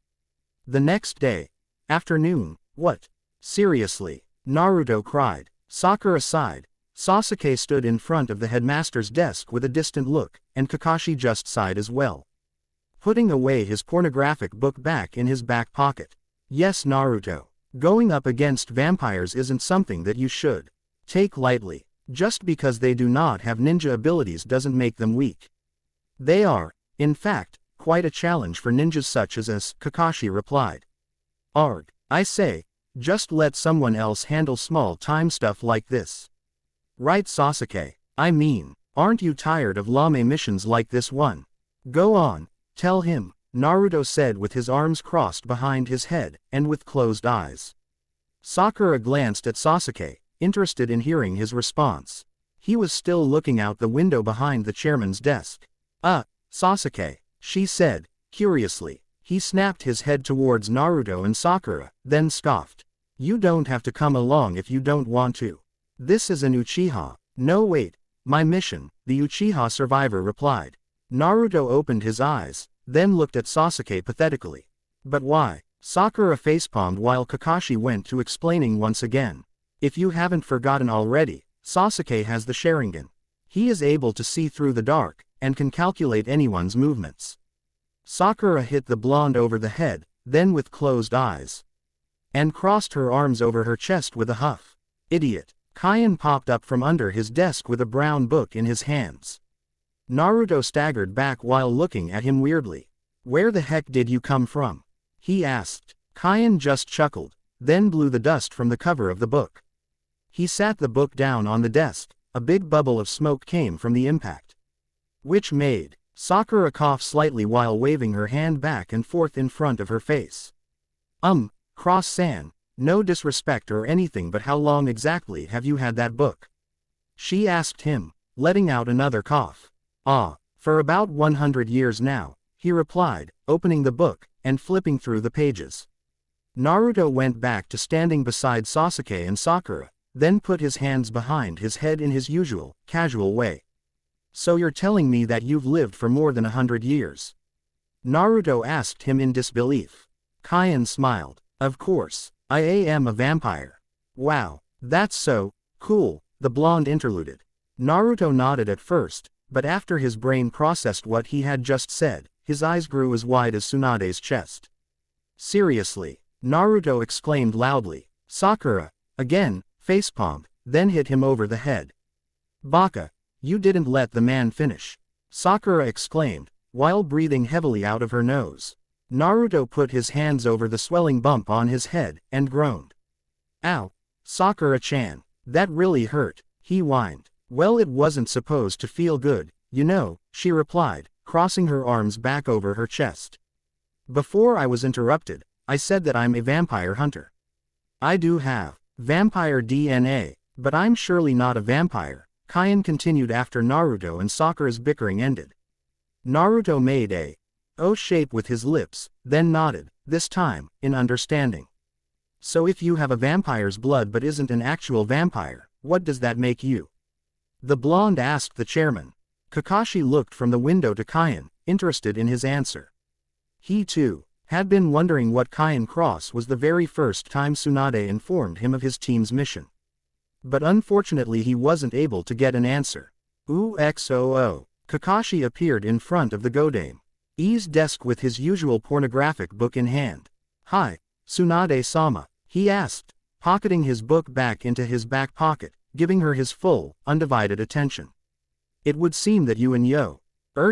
The next day. Afternoon. What? Seriously? Naruto cried. Sakura sighed. Sasuke stood in front of the headmaster's desk with a distant look, and Kakashi just sighed as well. Putting away his pornographic book back in his back pocket. Yes, Naruto. Going up against vampires isn't something that you should take lightly. Just because they do not have ninja abilities doesn't make them weak. They are, in fact, quite a challenge for ninjas such as us, Kakashi replied. Arg, I say, just let someone else handle small-time stuff like this. Right, Sasuke? I mean, aren't you tired of lame missions like this one? Go on, tell him, Naruto said with his arms crossed behind his head, and with closed eyes. Sakura glanced at Sasuke, interested in hearing his response. He was still looking out the window behind the chairman's desk. Sasuke, she said, curiously. He snapped his head towards Naruto and Sakura, then scoffed. You don't have to come along if you don't want to. This is an Uchiha. No wait, my mission, the Uchiha survivor replied. Naruto opened his eyes, then looked at Sasuke pathetically. But why? Sakura facepalmed while Kakashi went to explaining once again. If you haven't forgotten already, Sasuke has the Sharingan. He is able to see through the dark, and can calculate anyone's movements. Sakura hit the blonde over the head, then with closed eyes. And crossed her arms over her chest with a huff. Idiot. Kyan popped up from under his desk with a brown book in his hands. Naruto staggered back while looking at him weirdly. Where the heck did you come from? He asked. Kyan just chuckled, then blew the dust from the cover of the book. He sat the book down on the desk. A big bubble of smoke came from the impact, which made Sakura cough slightly while waving her hand back and forth in front of her face. Cross-san, no disrespect or anything, but how long exactly have you had that book? She asked him, letting out another cough. For about 100 years now, he replied, opening the book and flipping through the pages. Naruto went back to standing beside Sasuke and Sakura, then put his hands behind his head in his usual, casual way. So you're telling me that you've lived for more than 100 years? Naruto asked him in disbelief. Kyan smiled. Of course, I am a vampire. Wow, that's so cool, the blonde interluded. Naruto nodded at first, but after his brain processed what he had just said, his eyes grew as wide as Tsunade's chest. Seriously, Naruto exclaimed loudly. Sakura, again, facepalmed, then hit him over the head. Baka, you didn't let the man finish. Sakura exclaimed, while breathing heavily out of her nose. Naruto put his hands over the swelling bump on his head, and groaned. Ow, Sakura-chan, that really hurt, he whined. Well, it wasn't supposed to feel good, you know, she replied, crossing her arms back over her chest. Before I was interrupted, I said that I'm a vampire hunter. I do have vampire DNA, but I'm surely not a vampire, Kyan continued after Naruto and Sakura's bickering ended. Naruto made a O shape with his lips, then nodded, this time, in understanding. So if you have a vampire's blood but isn't an actual vampire, what does that make you? The blonde asked the chairman. Kakashi looked from the window to Kyan, interested in his answer. He too had been wondering what Kyan Cross was the very first time Tsunade informed him of his team's mission. But unfortunately he wasn't able to get an answer. XOO. Kakashi appeared in front of the Godame's desk with his usual pornographic book in hand. Hi, Tsunade-sama, he asked, pocketing his book back into his back pocket, giving her his full, undivided attention. It would seem that you and your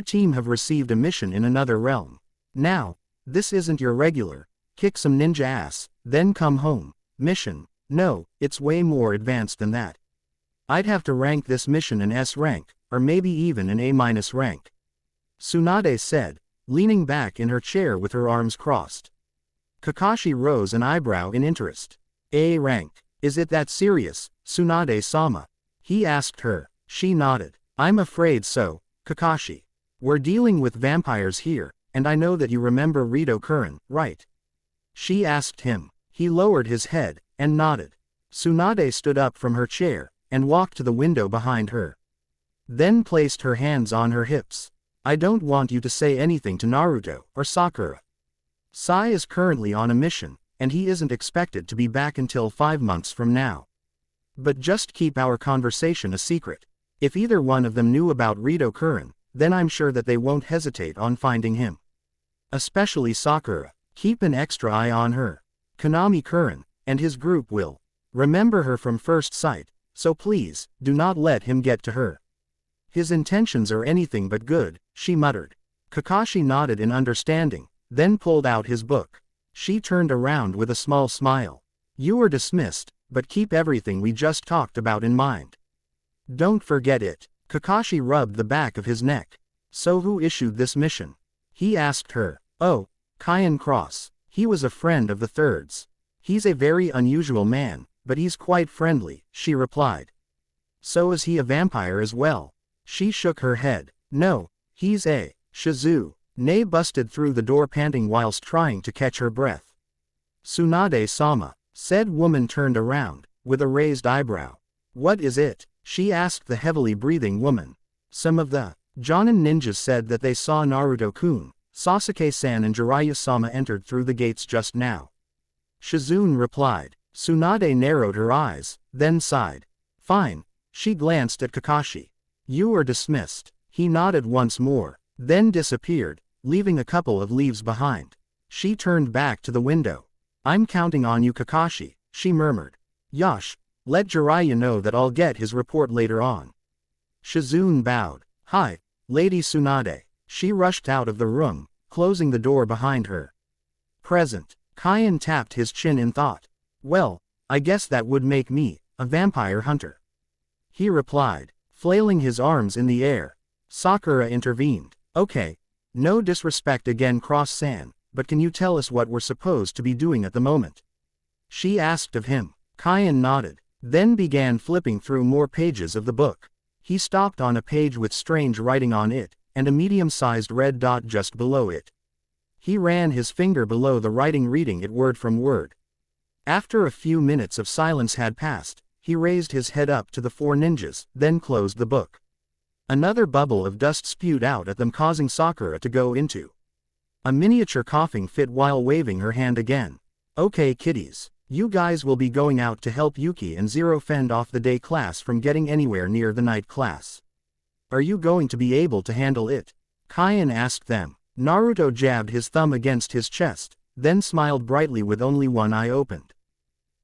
team have received a mission in another realm. Now, this isn't your regular, kick some ninja ass, then come home, mission. No, it's way more advanced than that. I'd have to rank this mission an S rank, or maybe even an A- rank. Tsunade said, leaning back in her chair with her arms crossed. Kakashi rose an eyebrow in interest. A rank, is it that serious, Tsunade-sama? He asked her. She nodded. I'm afraid so, Kakashi. We're dealing with vampires here, and I know that you remember Rito Kuren, right? She asked him. He lowered his head, and nodded. Tsunade stood up from her chair, and walked to the window behind her. Then placed her hands on her hips. I don't want you to say anything to Naruto or Sakura. Sai is currently on a mission, and he isn't expected to be back until 5 months from now. But just keep our conversation a secret. If either one of them knew about Rito Kuren, then I'm sure that they won't hesitate on finding him. Especially Sakura. Keep an extra eye on her. Konami Kuren and his group will remember her from first sight, so please, do not let him get to her. His intentions are anything but good, she muttered. Kakashi nodded in understanding, then pulled out his book. She turned around with a small smile. You are dismissed, but keep everything we just talked about in mind. Don't forget it. Kakashi rubbed the back of his neck. So who issued this mission? He asked her. Oh, Kyan Cross. He was a friend of the Third's. He's a very unusual man, but he's quite friendly, she replied. So is he a vampire as well? She shook her head. No, he's a Shizu. Nei busted through the door panting whilst trying to catch her breath. Tsunade-sama. Said woman turned around, with a raised eyebrow. What is it? She asked the heavily breathing woman. Some of the Jonin ninjas said that they saw Naruto-kun, Sasuke-san and Jiraiya-sama entered through the gates just now. Shizune replied. Tsunade narrowed her eyes, then sighed. Fine. She glanced at Kakashi. You are dismissed. He nodded once more, then disappeared, leaving a couple of leaves behind. She turned back to the window. I'm counting on you, Kakashi, she murmured. Yosh, let Jiraiya know that I'll get his report later on. Shizune bowed. Hi, Lady Tsunade. She rushed out of the room, closing the door behind her. Present. Kyan tapped his chin in thought. Well, I guess that would make me a vampire hunter. He replied, flailing his arms in the air. Sakura intervened. Okay, no disrespect again, Cross-san, but can you tell us what we're supposed to be doing at the moment? She asked of him. Kyan nodded, then began flipping through more pages of the book. He stopped on a page with strange writing on it, and a medium-sized red dot just below it. He ran his finger below the writing, reading it word from word. After a few minutes of silence had passed, he raised his head up to the four ninjas, then closed the book. Another bubble of dust spewed out at them, causing Sakura to go into a miniature coughing fit while waving her hand again. Okay kiddies, you guys will be going out to help Yuki and Zero fend off the day class from getting anywhere near the night class. Are you going to be able to handle it? Kyan asked them. Naruto jabbed his thumb against his chest, then smiled brightly with only one eye opened.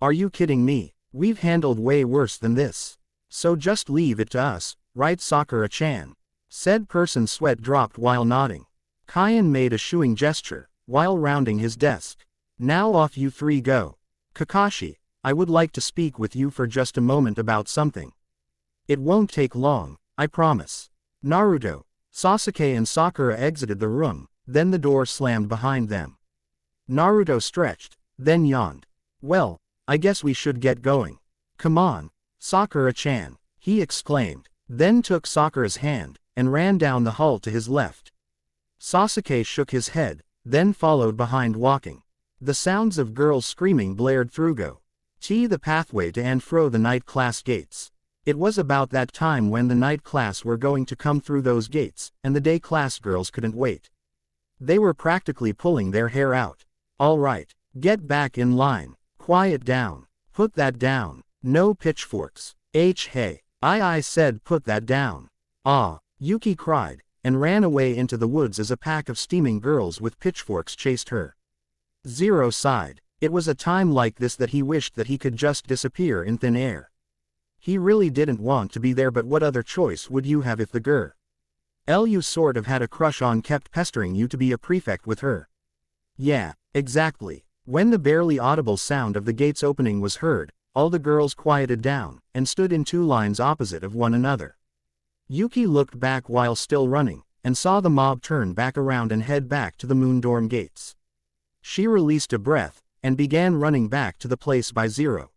Are you kidding me? We've handled way worse than this. So just leave it to us, right, Sakura-chan? Said person's sweat dropped while nodding. Kyan made a shooing gesture, while rounding his desk. Now off you three go. Kakashi, I would like to speak with you for just a moment about something. It won't take long, I promise. Naruto, Sasuke and Sakura exited the room, then the door slammed behind them. Naruto stretched, then yawned. Well, I guess we should get going. Come on, Sakura-chan, he exclaimed, then took Sakura's hand, and ran down the hall to his left. Sasuke shook his head, then followed behind walking. The sounds of girls screaming blared through the pathway to and fro the night class gates. It was about that time when the night class were going to come through those gates, and the day class girls couldn't wait. They were practically pulling their hair out. All right, get back in line. Quiet down. Put that down. No pitchforks. Hey. I said put that down. Ah, Yuki cried, and ran away into the woods as a pack of steaming girls with pitchforks chased her. Zero sighed. It was a time like this that he wished that he could just disappear in thin air. He really didn't want to be there, but what other choice would you have if the girl you sort of had a crush on kept pestering you to be a prefect with her? Yeah, exactly. When the barely audible sound of the gates opening was heard, all the girls quieted down, and stood in two lines opposite of one another. Yuki looked back while still running, and saw the mob turn back around and head back to the moon dorm gates. She released a breath, and began running back to the place by Zero.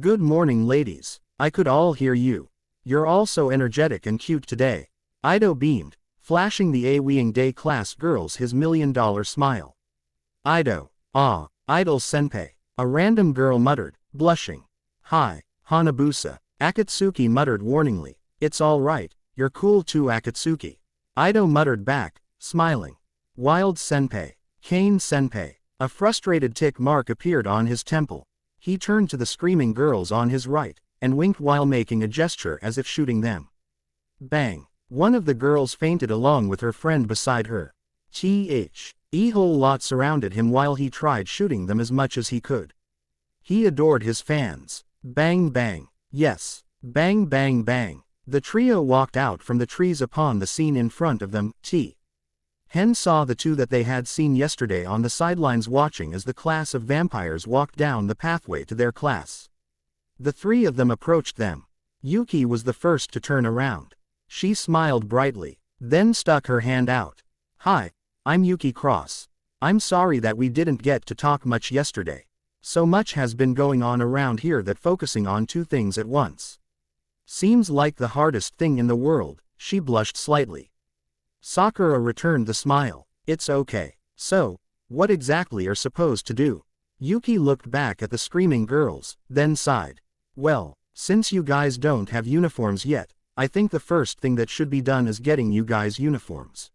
Good morning ladies, I could all hear you. You're all so energetic and cute today. Ido beamed, flashing the A-Weeing Day class girls his $1 million smile. Ido, ah, Idol-senpai, a random girl muttered, blushing. Hi, Hanabusa, Akatsuki muttered warningly. It's all right, you're cool too, Akatsuki. Ido muttered back, smiling. Wild-senpai, Kane-senpai. A frustrated tick mark appeared on his temple. He turned to the screaming girls on his right, and winked while making a gesture as if shooting them. Bang! One of the girls fainted along with her friend beside her. A whole lot surrounded him while he tried shooting them as much as he could. He adored his fans. Bang bang. Yes. Bang bang bang. The trio walked out from the trees upon the scene in front of them. Hen saw the two that they had seen yesterday on the sidelines watching as the class of vampires walked down the pathway to their class. The three of them approached them. Yuki was the first to turn around. She smiled brightly, then stuck her hand out. Hi, I'm Yuki Cross. I'm sorry that we didn't get to talk much yesterday. So much has been going on around here that focusing on two things at once seems like the hardest thing in the world. She blushed slightly. Sakura returned the smile. It's okay. So, what exactly are supposed to do? Yuki looked back at the screaming girls, then sighed. Well, since you guys don't have uniforms yet, I think the first thing that should be done is getting you guys uniforms.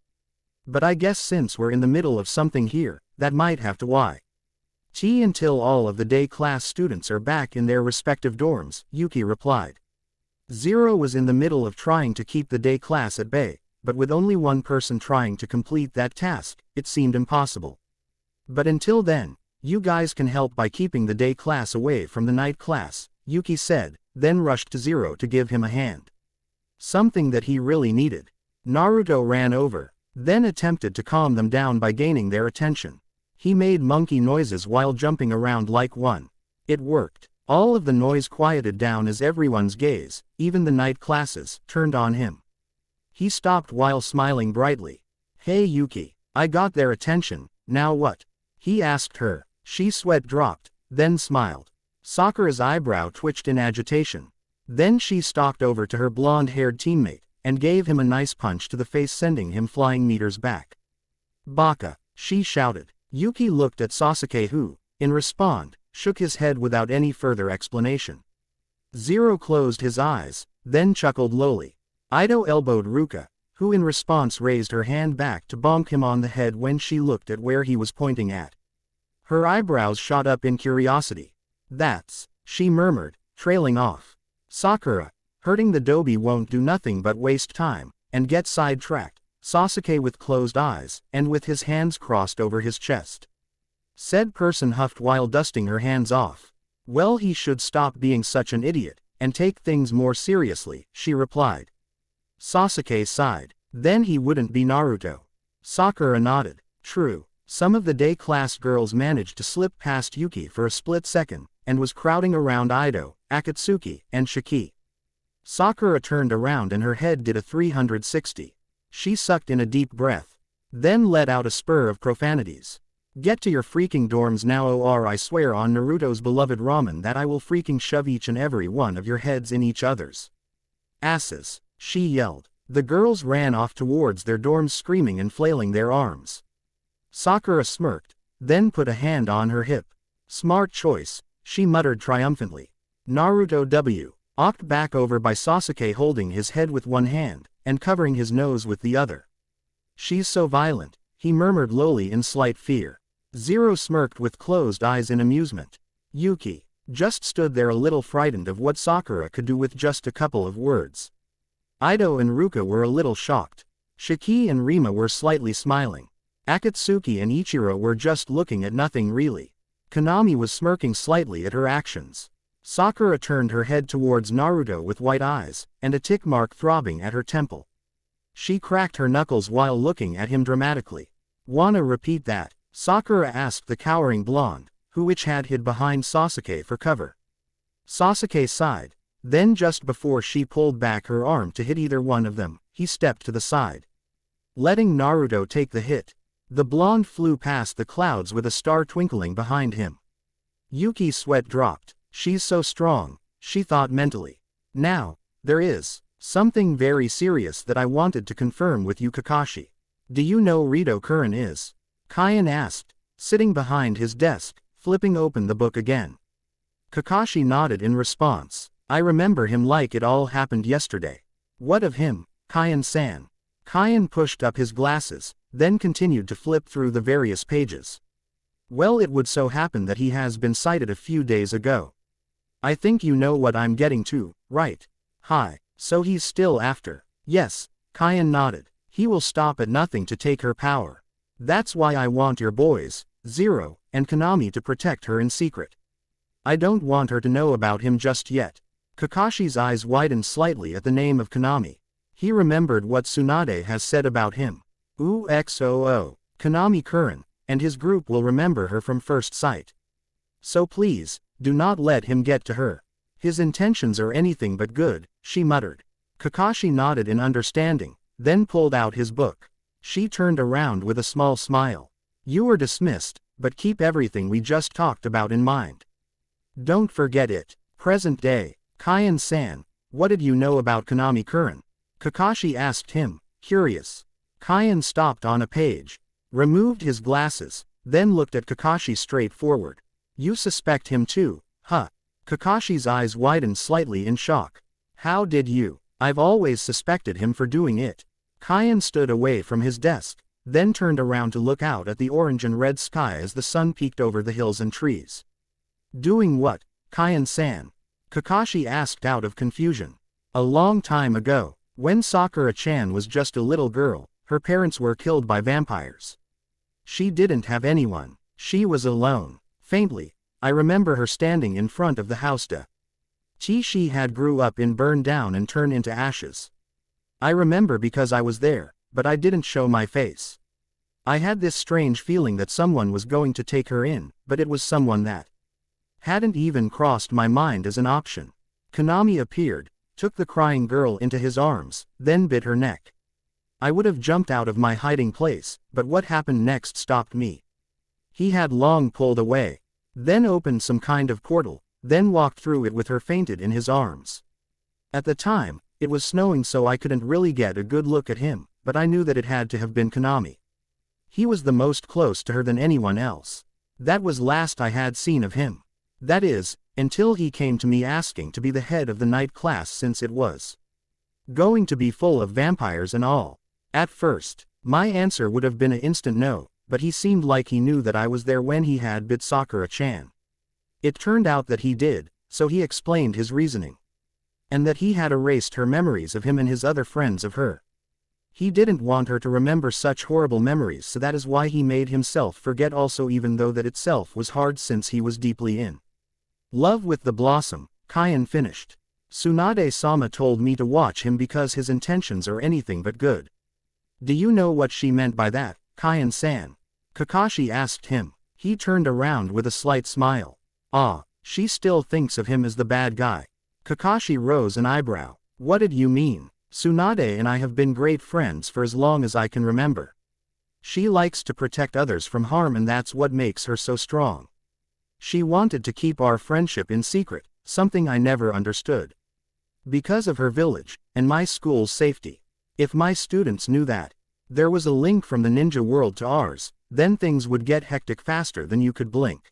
But I guess since we're in the middle of something here, that might have to wait until all of the day class students are back in their respective dorms, Yuki replied. Zero was in the middle of trying to keep the day class at bay, but with only one person trying to complete that task, it seemed impossible. But until then, you guys can help by keeping the day class away from the night class, Yuki said, then rushed to Zero to give him a hand. Something that he really needed. Naruto ran over, then attempted to calm them down by gaining their attention. He made monkey noises while jumping around like one. It worked. All of the noise quieted down as everyone's gaze, even the night classes, turned on him. He stopped while smiling brightly. "Hey Yuki, I got their attention, now what?" he asked her. She sweat dropped, then smiled. Sakura's eyebrow twitched in agitation. Then she stalked over to her blonde-haired teammate, and gave him a nice punch to the face, sending him flying meters back. "Baka," she shouted. Yuki looked at Sasuke who, in response, shook his head without any further explanation. Zero closed his eyes, then chuckled lowly. Ido elbowed Ruka, who in response raised her hand back to bonk him on the head when she looked at where he was pointing at. Her eyebrows shot up in curiosity. "That's," she murmured, trailing off. "Sakura, hurting the Dobi won't do nothing but waste time, and get sidetracked," Sasuke with closed eyes, and with his hands crossed over his chest. Said person huffed while dusting her hands off. "Well, he should stop being such an idiot, and take things more seriously," she replied. Sasuke sighed. "Then he wouldn't be Naruto." Sakura nodded. "True, some of the day class girls managed to slip past Yuki for a split second, and was crowding around Ido, Akatsuki, and Shiki." Sakura turned around and her head did a 360. She sucked in a deep breath. Then let out a spur of profanities. "Get to your freaking dorms now, or I swear on Naruto's beloved ramen that I will freaking shove each and every one of your heads in each other's asses," she yelled. The girls ran off towards their dorms screaming and flailing their arms. Sakura smirked, then put a hand on her hip. "Smart choice," she muttered triumphantly. Naruto W. Knocked back over by Sasuke holding his head with one hand, and covering his nose with the other. "She's so violent," he murmured lowly in slight fear. Zero smirked with closed eyes in amusement. Yuki just stood there a little frightened of what Sakura could do with just a couple of words. Ido and Ruka were a little shocked. Shiki and Rima were slightly smiling. Akatsuki and Ichiro were just looking at nothing really. Konami was smirking slightly at her actions. Sakura turned her head towards Naruto with white eyes, and a tick mark throbbing at her temple. She cracked her knuckles while looking at him dramatically. "Wanna repeat that?" Sakura asked the cowering blonde, who had hid behind Sasuke for cover. Sasuke sighed. Then just before she pulled back her arm to hit either one of them, he stepped to the side, letting Naruto take the hit. The blonde flew past the clouds with a star twinkling behind him. Yuki's sweat dropped. "She's so strong," she thought mentally. "Now, there is something very serious that I wanted to confirm with you, Kakashi. Do you know Rito Kuren is?" Kaien asked, sitting behind his desk, flipping open the book again. Kakashi nodded in response. "I remember him like it all happened yesterday." "What of him, Kaien-san?" Kaien pushed up his glasses, then continued to flip through the various pages. "Well, it would so happen that he has been sighted a few days ago. I think you know what I'm getting to, right? Hi, so he's still after." "Yes," Kaien nodded. "He will stop at nothing to take her power. That's why I want your boys, Zero, and Konami to protect her in secret. I don't want her to know about him just yet." Kakashi's eyes widened slightly at the name of Konami. He remembered what Tsunade has said about him. XOO, Konami Kuren, and his group will remember her from first sight. So please, do not let him get to her. His intentions are anything but good, she muttered. Kakashi nodded in understanding, then pulled out his book. She turned around with a small smile. "You are dismissed, but keep everything we just talked about in mind. Don't forget it." Present day. Kaien-san, what did you know about Konami Kuren? Kakashi asked him, curious. Kaien stopped on a page, removed his glasses, then looked at Kakashi straight forward. "You suspect him too, huh?" Kakashi's eyes widened slightly in shock. "How did you?" "I've always suspected him for doing it." Kaien stood away from his desk, then turned around to look out at the orange and red sky as the sun peeked over the hills and trees. "Doing what, Kaien-san?" Kakashi asked out of confusion. "A long time ago, when Sakura-chan was just a little girl, her parents were killed by vampires. She didn't have anyone. She was alone. Faintly, I remember her standing in front of the house she had grew up in, burned down and turned into ashes. I remember because I was there, but I didn't show my face. I had this strange feeling that someone was going to take her in, but it was someone that hadn't even crossed my mind as an option. Konami appeared, took the crying girl into his arms, then bit her neck. I would have jumped out of my hiding place, but what happened next stopped me. He had long pulled away, then opened some kind of portal, then walked through it with her fainted in his arms. At the time, it was snowing so I couldn't really get a good look at him, but I knew that it had to have been Konami. He was the most close to her than anyone else. That was last I had seen of him. That is, until he came to me asking to be the head of the night class since it was going to be full of vampires and all. At first, my answer would have been an instant no, but he seemed like he knew that I was there when he had bit Sakura-chan. It turned out that he did, so he explained his reasoning. And that he had erased her memories of him and his other friends of her. He didn't want her to remember such horrible memories, so that is why he made himself forget also, even though that itself was hard since he was deeply in love with the blossom. Kyan finished. Tsunade-sama told me to watch him because his intentions are anything but good. Do you know what she meant by that, Kyan-san? Kakashi asked him. He turned around with a slight smile. Ah, she still thinks of him as the bad guy. Kakashi rose an eyebrow. What did you mean? Tsunade and I have been great friends for as long as I can remember. She likes to protect others from harm, and that's what makes her so strong. She wanted to keep our friendship in secret, something I never understood. Because of her village, and my school's safety. If my students knew that there was a link from the ninja world to ours, then things would get hectic faster than you could blink.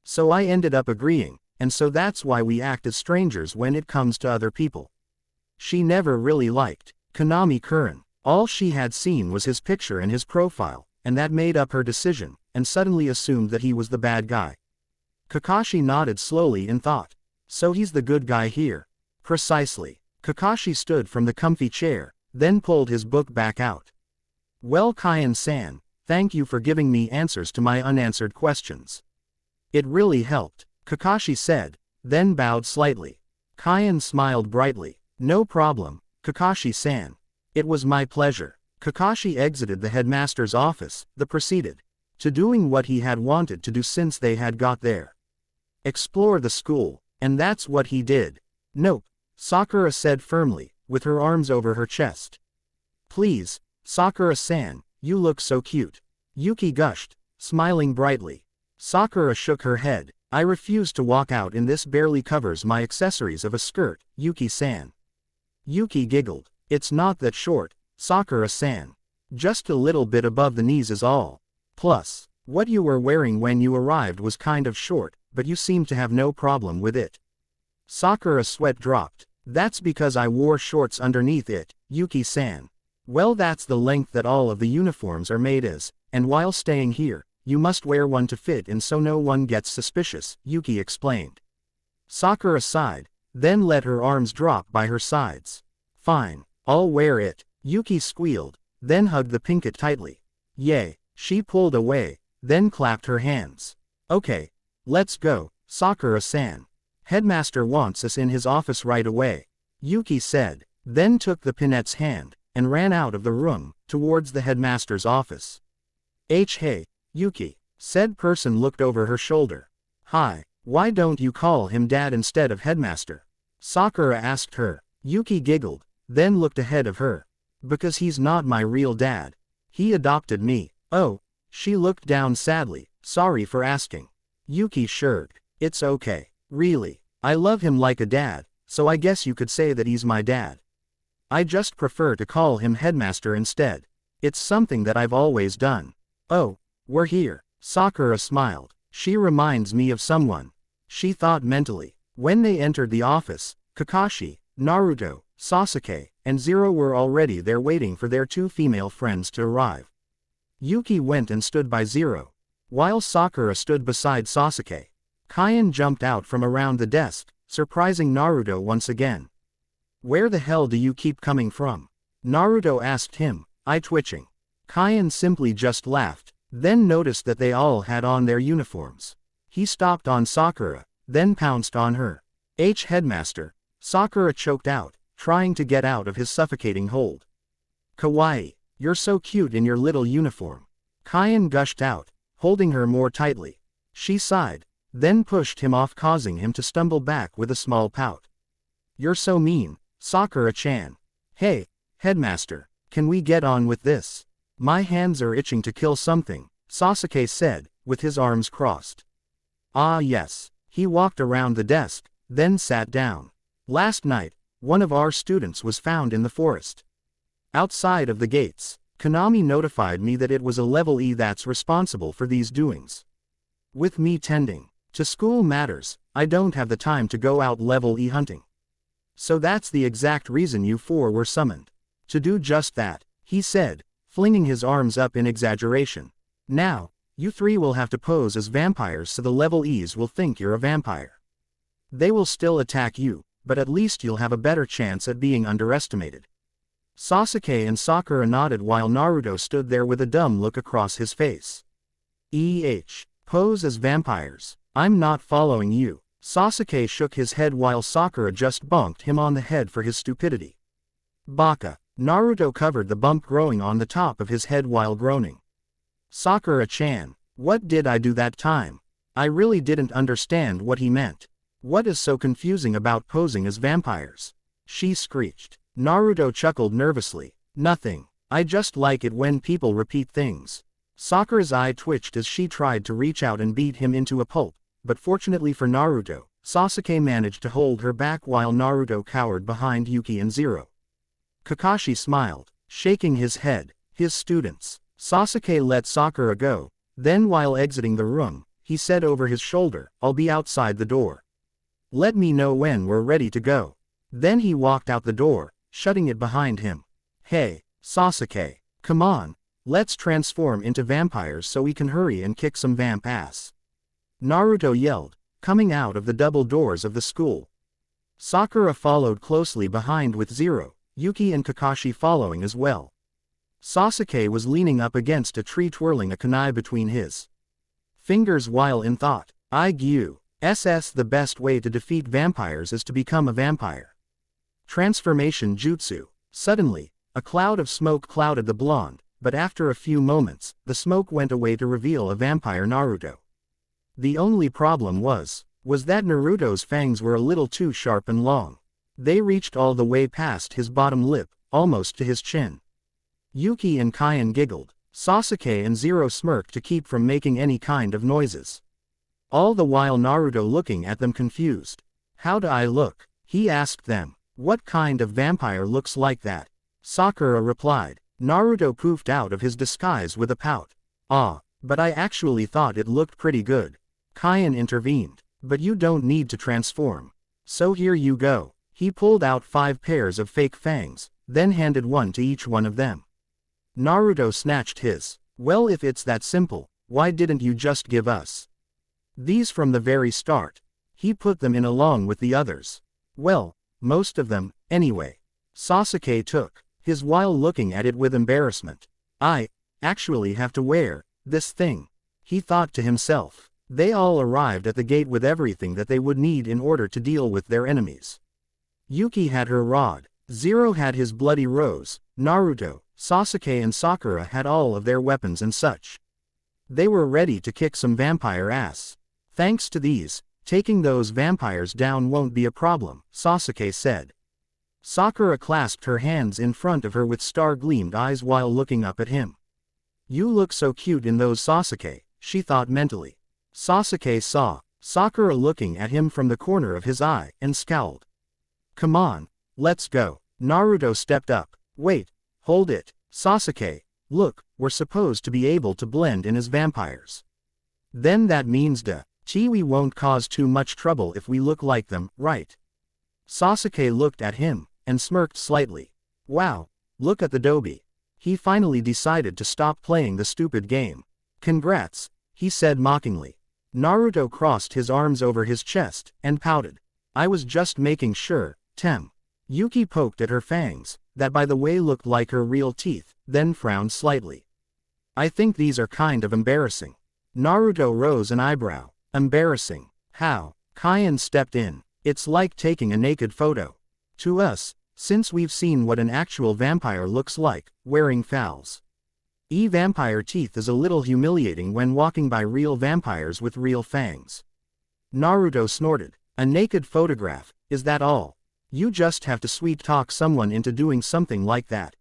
So I ended up agreeing, and so that's why we act as strangers when it comes to other people. She never really liked Konami-kun. All she had seen was his picture and his profile, and that made up her decision, and suddenly assumed that he was the bad guy. Kakashi nodded slowly in thought. So he's the good guy here. Precisely. Kakashi stood from the comfy chair, then pulled his book back out. Well, Kyan-san, thank you for giving me answers to my unanswered questions. It really helped, Kakashi said, then bowed slightly. Kyan smiled brightly. No problem, Kakashi-san. It was my pleasure. Kakashi exited the headmaster's office, then proceeded to doing what he had wanted to do since they had got there. Explore the school, and that's what he did. Nope, Sakura said firmly, with her arms over her chest. Please, Sakura-san, you look so cute. Yuki gushed, smiling brightly. Sakura shook her head. I refuse to walk out in this, barely covers my accessories of a skirt, Yuki-san. Yuki giggled. It's not that short, Sakura-san. Just a little bit above the knees is all. Plus, what you were wearing when you arrived was kind of short, but you seem to have no problem with it. Sakura's sweat dropped. That's because I wore shorts underneath it, Yuki-san. Well, that's the length that all of the uniforms are made as, and while staying here, you must wear one to fit in so no one gets suspicious, Yuki explained. Sakura sighed, then let her arms drop by her sides. Fine, I'll wear it, Yuki squealed, then hugged the pinket tightly. Yay, she pulled away, then clapped her hands. Okay, let's go, Sakura-san. Headmaster wants us in his office right away, Yuki said, then took the pinette's hand, and ran out of the room, towards the headmaster's office. Hey, Yuki, said person looked over her shoulder. Hi, why don't you call him dad instead of headmaster? Sakura asked her. Yuki giggled, then looked ahead of her. Because he's not my real dad. He adopted me. Oh, she looked down sadly, sorry for asking. Yuki shrugged. It's okay. Really, I love him like a dad, so I guess you could say that he's my dad. I just prefer to call him headmaster instead. It's something that I've always done. Oh, we're here. Sakura smiled. She reminds me of someone. She thought mentally. When they entered the office, Kakashi, Naruto, Sasuke, and Zero were already there waiting for their two female friends to arrive. Yuki went and stood by Zero, while Sakura stood beside Sasuke. Kyan jumped out from around the desk, surprising Naruto once again. Where the hell do you keep coming from? Naruto asked him, eye twitching. Kyan simply just laughed, then noticed that they all had on their uniforms. He stopped on Sakura, then pounced on her. Headmaster, Sakura choked out, trying to get out of his suffocating hold. Kawaii, you're so cute in your little uniform. Kaien gushed out, holding her more tightly. She sighed, then pushed him off, causing him to stumble back with a small pout. You're so mean, Sakura-chan. Hey, headmaster, can we get on with this? My hands are itching to kill something, Sasuke said, with his arms crossed. Ah yes. He walked around the desk, then sat down. Last night, one of our students was found in the forest. Outside of the gates, Konami notified me that it was a level E that's responsible for these doings. With me tending to school matters, I don't have the time to go out level E hunting. So that's the exact reason you four were summoned. To do just that, he said, flinging his arms up in exaggeration. Now, you three will have to pose as vampires so the level E's will think you're a vampire. They will still attack you, but at least you'll have a better chance at being underestimated. Sasuke and Sakura nodded while Naruto stood there with a dumb look across his face. Pose as vampires. I'm not following you. Sasuke shook his head while Sakura just bonked him on the head for his stupidity. Baka. Naruto covered the bump growing on the top of his head while groaning. Sakura-chan, what did I do that time? I really didn't understand what he meant. What is so confusing about posing as vampires? She screeched. Naruto chuckled nervously. Nothing. I just like it when people repeat things. Sakura's eye twitched as she tried to reach out and beat him into a pulp, but fortunately for Naruto, Sasuke managed to hold her back while Naruto cowered behind Yuki and Zero. Kakashi smiled, shaking his head. His students. Sasuke let Sakura go, then while exiting the room, he said over his shoulder, I'll be outside the door. Let me know when we're ready to go. Then he walked out the door, shutting it behind him. Hey, Sasuke, come on. Let's transform into vampires so we can hurry and kick some vamp ass. Naruto yelled, coming out of the double doors of the school. Sakura followed closely behind with Zero, Yuki and Kakashi following as well. Sasuke was leaning up against a tree twirling a kunai between his fingers while in thought. The best way to defeat vampires is to become a vampire. Transformation Jutsu. Suddenly, a cloud of smoke clouded the blonde, but after a few moments, the smoke went away to reveal a vampire Naruto. The only problem was that Naruto's fangs were a little too sharp and long. They reached all the way past his bottom lip, almost to his chin. Yuki and Kaien giggled. Sasuke and Zero smirked to keep from making any kind of noises. All the while Naruto looking at them confused. How do I look? He asked them. What kind of vampire looks like that? Sakura replied. Naruto poofed out of his disguise with a pout. But I actually thought it looked pretty good. Kaien intervened. But you don't need to transform. So here you go. He pulled out 5 pairs of fake fangs, then handed one to each one of them. Naruto snatched his. Well, if it's that simple, why didn't you just give us these from the very start? He put them in along with the others. Well, most of them, anyway. Sasuke took his while looking at it with embarrassment. I actually have to wear this thing, he thought to himself. They all arrived at the gate with everything that they would need in order to deal with their enemies. Yuki had her rod, Zero had his bloody rose, Naruto, Sasuke and Sakura had all of their weapons and such. They were ready to kick some vampire ass. Thanks to these, taking those vampires down won't be a problem, Sasuke said. Sakura clasped her hands in front of her with star-gleamed eyes while looking up at him. You look so cute in those, Sasuke, she thought mentally. Sasuke saw Sakura looking at him from the corner of his eye and scowled. Come on, let's go. Naruto stepped up. Wait, hold it, Sasuke, look, we're supposed to be able to blend in as vampires. Then that means we won't cause too much trouble if we look like them, right? Sasuke looked at him and smirked slightly. Wow, look at the Dobi. He finally decided to stop playing the stupid game. Congrats, he said mockingly. Naruto crossed his arms over his chest and pouted. I was just making sure, Tem. Yuki poked at her fangs, that by the way looked like her real teeth, then frowned slightly. I think these are kind of embarrassing. Naruto rose an eyebrow. Embarrassing? How? Kaien stepped in. It's like taking a naked photo. To us, since we've seen what an actual vampire looks like, wearing fouls. Vampire teeth is a little humiliating when walking by real vampires with real fangs. Naruto snorted. A naked photograph, is that all? You just have to sweet talk someone into doing something like that.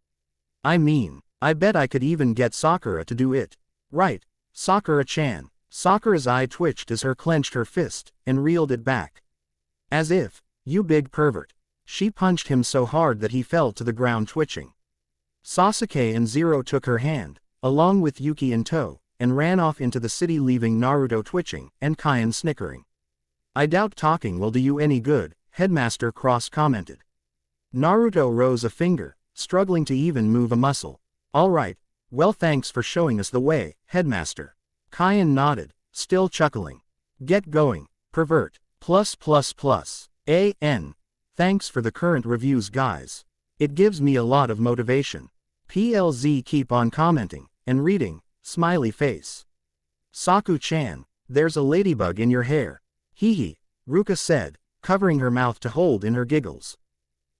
I mean, I bet I could even get Sakura to do it. Right, Sakura-chan. Sakura's eye twitched as her clenched her fist, and reeled it back. As if, you big pervert. She punched him so hard that he fell to the ground twitching. Sasuke and Zero took her hand, along with Yuki in tow, and ran off into the city, leaving Naruto twitching, and Kaien snickering. I doubt talking will do you any good, Headmaster Cross commented. Naruto rose a finger, struggling to even move a muscle. Alright, well thanks for showing us the way, Headmaster. Kaien nodded, still chuckling. Get going, pervert. +++. Thanks for the current reviews guys. It gives me a lot of motivation. PLZ keep on commenting, and reading, smiley face. Saku-chan, there's a ladybug in your hair. Hee, Ruka said, covering her mouth to hold in her giggles.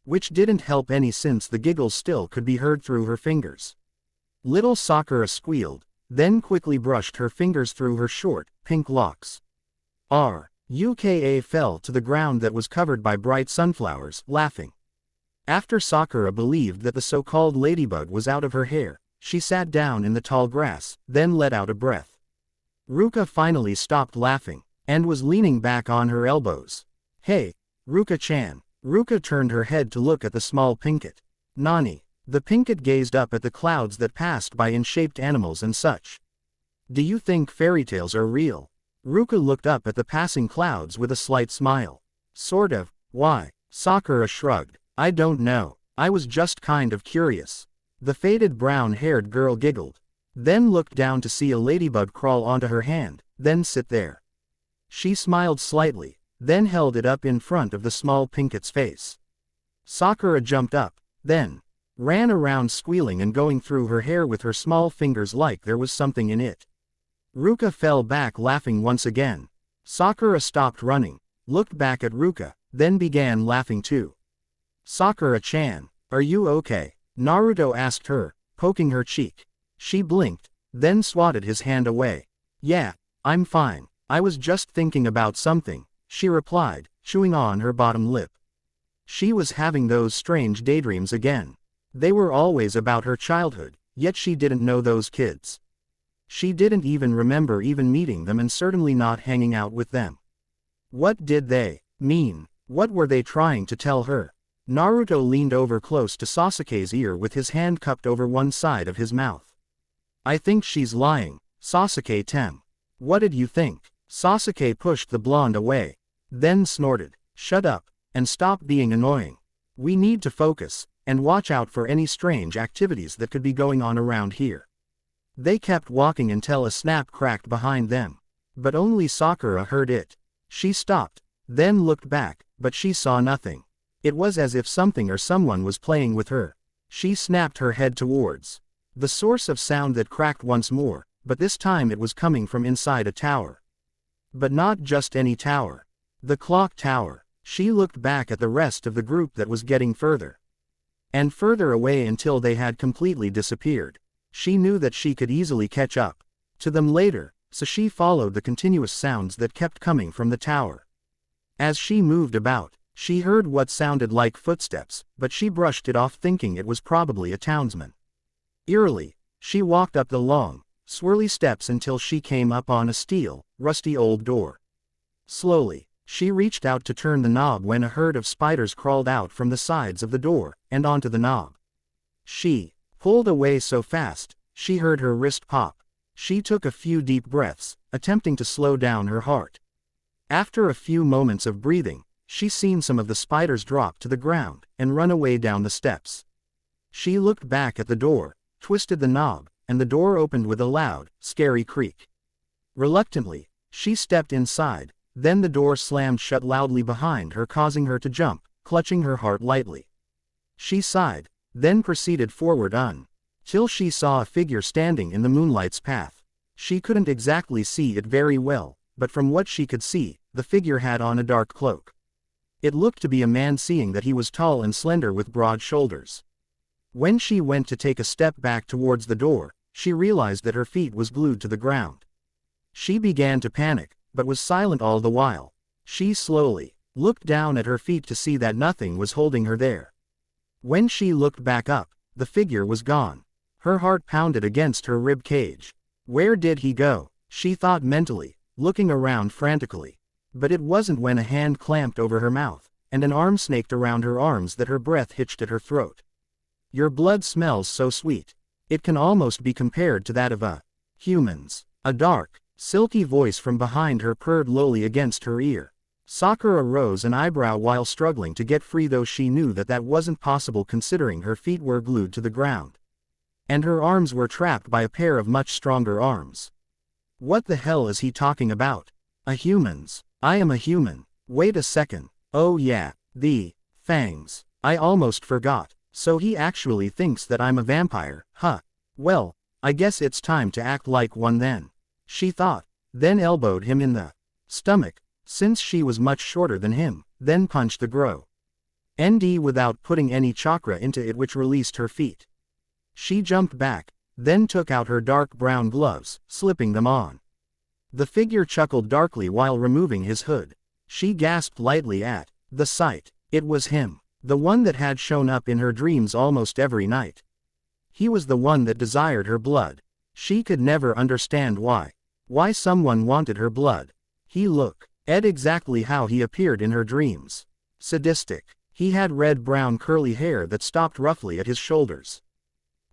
Which didn't help any since the giggles still could be heard through her fingers. Little Sakura squealed, then quickly brushed her fingers through her short, pink locks. Ruka fell to the ground that was covered by bright sunflowers, laughing. After Sakura believed that the so-called ladybug was out of her hair, she sat down in the tall grass, then let out a breath. Ruka finally stopped laughing, and was leaning back on her elbows. Hey, Ruka-chan. Ruka turned her head to look at the small Pinkett. Nani? The Pinkett gazed up at the clouds that passed by in shaped animals and such. Do you think fairy tales are real? Ruka looked up at the passing clouds with a slight smile. Sort of. Why? Sakura shrugged. I don't know. I was just kind of curious. The faded brown-haired girl giggled. Then looked down to see a ladybug crawl onto her hand, then sit there. She smiled slightly, then held it up in front of the small Pinkett's face. Sakura jumped up, then ran around squealing and going through her hair with her small fingers like there was something in it. Ruka fell back laughing once again. Sakura stopped running, looked back at Ruka, then began laughing too. Sakura-chan, are you okay? Naruto asked her, poking her cheek. She blinked, then swatted his hand away. Yeah, I'm fine. I was just thinking about something, she replied, chewing on her bottom lip. She was having those strange daydreams again. They were always about her childhood, yet she didn't know those kids. She didn't even remember even meeting them and certainly not hanging out with them. What did they mean? What were they trying to tell her? Naruto leaned over close to Sasuke's ear with his hand cupped over one side of his mouth. I think she's lying, Sasuke-tem. What did you think? Sasuke pushed the blonde away, then snorted. Shut up, and stop being annoying. We need to focus, and watch out for any strange activities that could be going on around here. They kept walking until a snap cracked behind them. But only Sakura heard it. She stopped, then looked back, but she saw nothing. It was as if something or someone was playing with her. She snapped her head towards the source of sound that cracked once more, but this time it was coming from inside a tower. But not just any tower. The clock tower. She looked back at the rest of the group that was getting further and further away until they had completely disappeared. She knew that she could easily catch up to them later, so she followed the continuous sounds that kept coming from the tower. As she moved about, she heard what sounded like footsteps, but she brushed it off thinking it was probably a townsman. Eerily, she walked up the long, swirly steps until she came up on a steel, rusty old door. Slowly, she reached out to turn the knob when a herd of spiders crawled out from the sides of the door, and onto the knob. She pulled away so fast, she heard her wrist pop. She took a few deep breaths, attempting to slow down her heart. After a few moments of breathing, she seen some of the spiders drop to the ground, and run away down the steps. She looked back at the door, twisted the knob, and the door opened with a loud, scary creak. Reluctantly, she stepped inside, then the door slammed shut loudly behind her, causing her to jump, clutching her heart lightly. She sighed, then proceeded forward till she saw a figure standing in the moonlight's path. She couldn't exactly see it very well, but from what she could see, the figure had on a dark cloak. It looked to be a man, seeing that he was tall and slender with broad shoulders. When she went to take a step back towards the door, she realized that her feet was glued to the ground. She began to panic, but was silent all the while. She slowly looked down at her feet to see that nothing was holding her there. When she looked back up, the figure was gone. Her heart pounded against her rib cage. Where did he go? She thought mentally, looking around frantically. But it wasn't when a hand clamped over her mouth, and an arm snaked around her arms that her breath hitched at her throat. Your blood smells so sweet. It can almost be compared to that of a human's. A dark, silky voice from behind her purred lowly against her ear. Sakura rose an eyebrow while struggling to get free, though she knew that that wasn't possible considering her feet were glued to the ground. And her arms were trapped by a pair of much stronger arms. What the hell is he talking about? A human's. I am a human. Wait a second. Oh yeah, the fangs. I almost forgot. So he actually thinks that I'm a vampire, huh? Well, I guess it's time to act like one then, she thought, then elbowed him in the stomach, since she was much shorter than him, then punched the ND without putting any chakra into it, which released her feet. She jumped back, then took out her dark brown gloves, slipping them on. The figure chuckled darkly while removing his hood. She gasped lightly at the sight. It was him, the one that had shown up in her dreams almost every night. He was the one that desired her blood. She could never understand why. Why someone wanted her blood. He looked at exactly how he appeared in her dreams. Sadistic. He had red-brown curly hair that stopped roughly at his shoulders.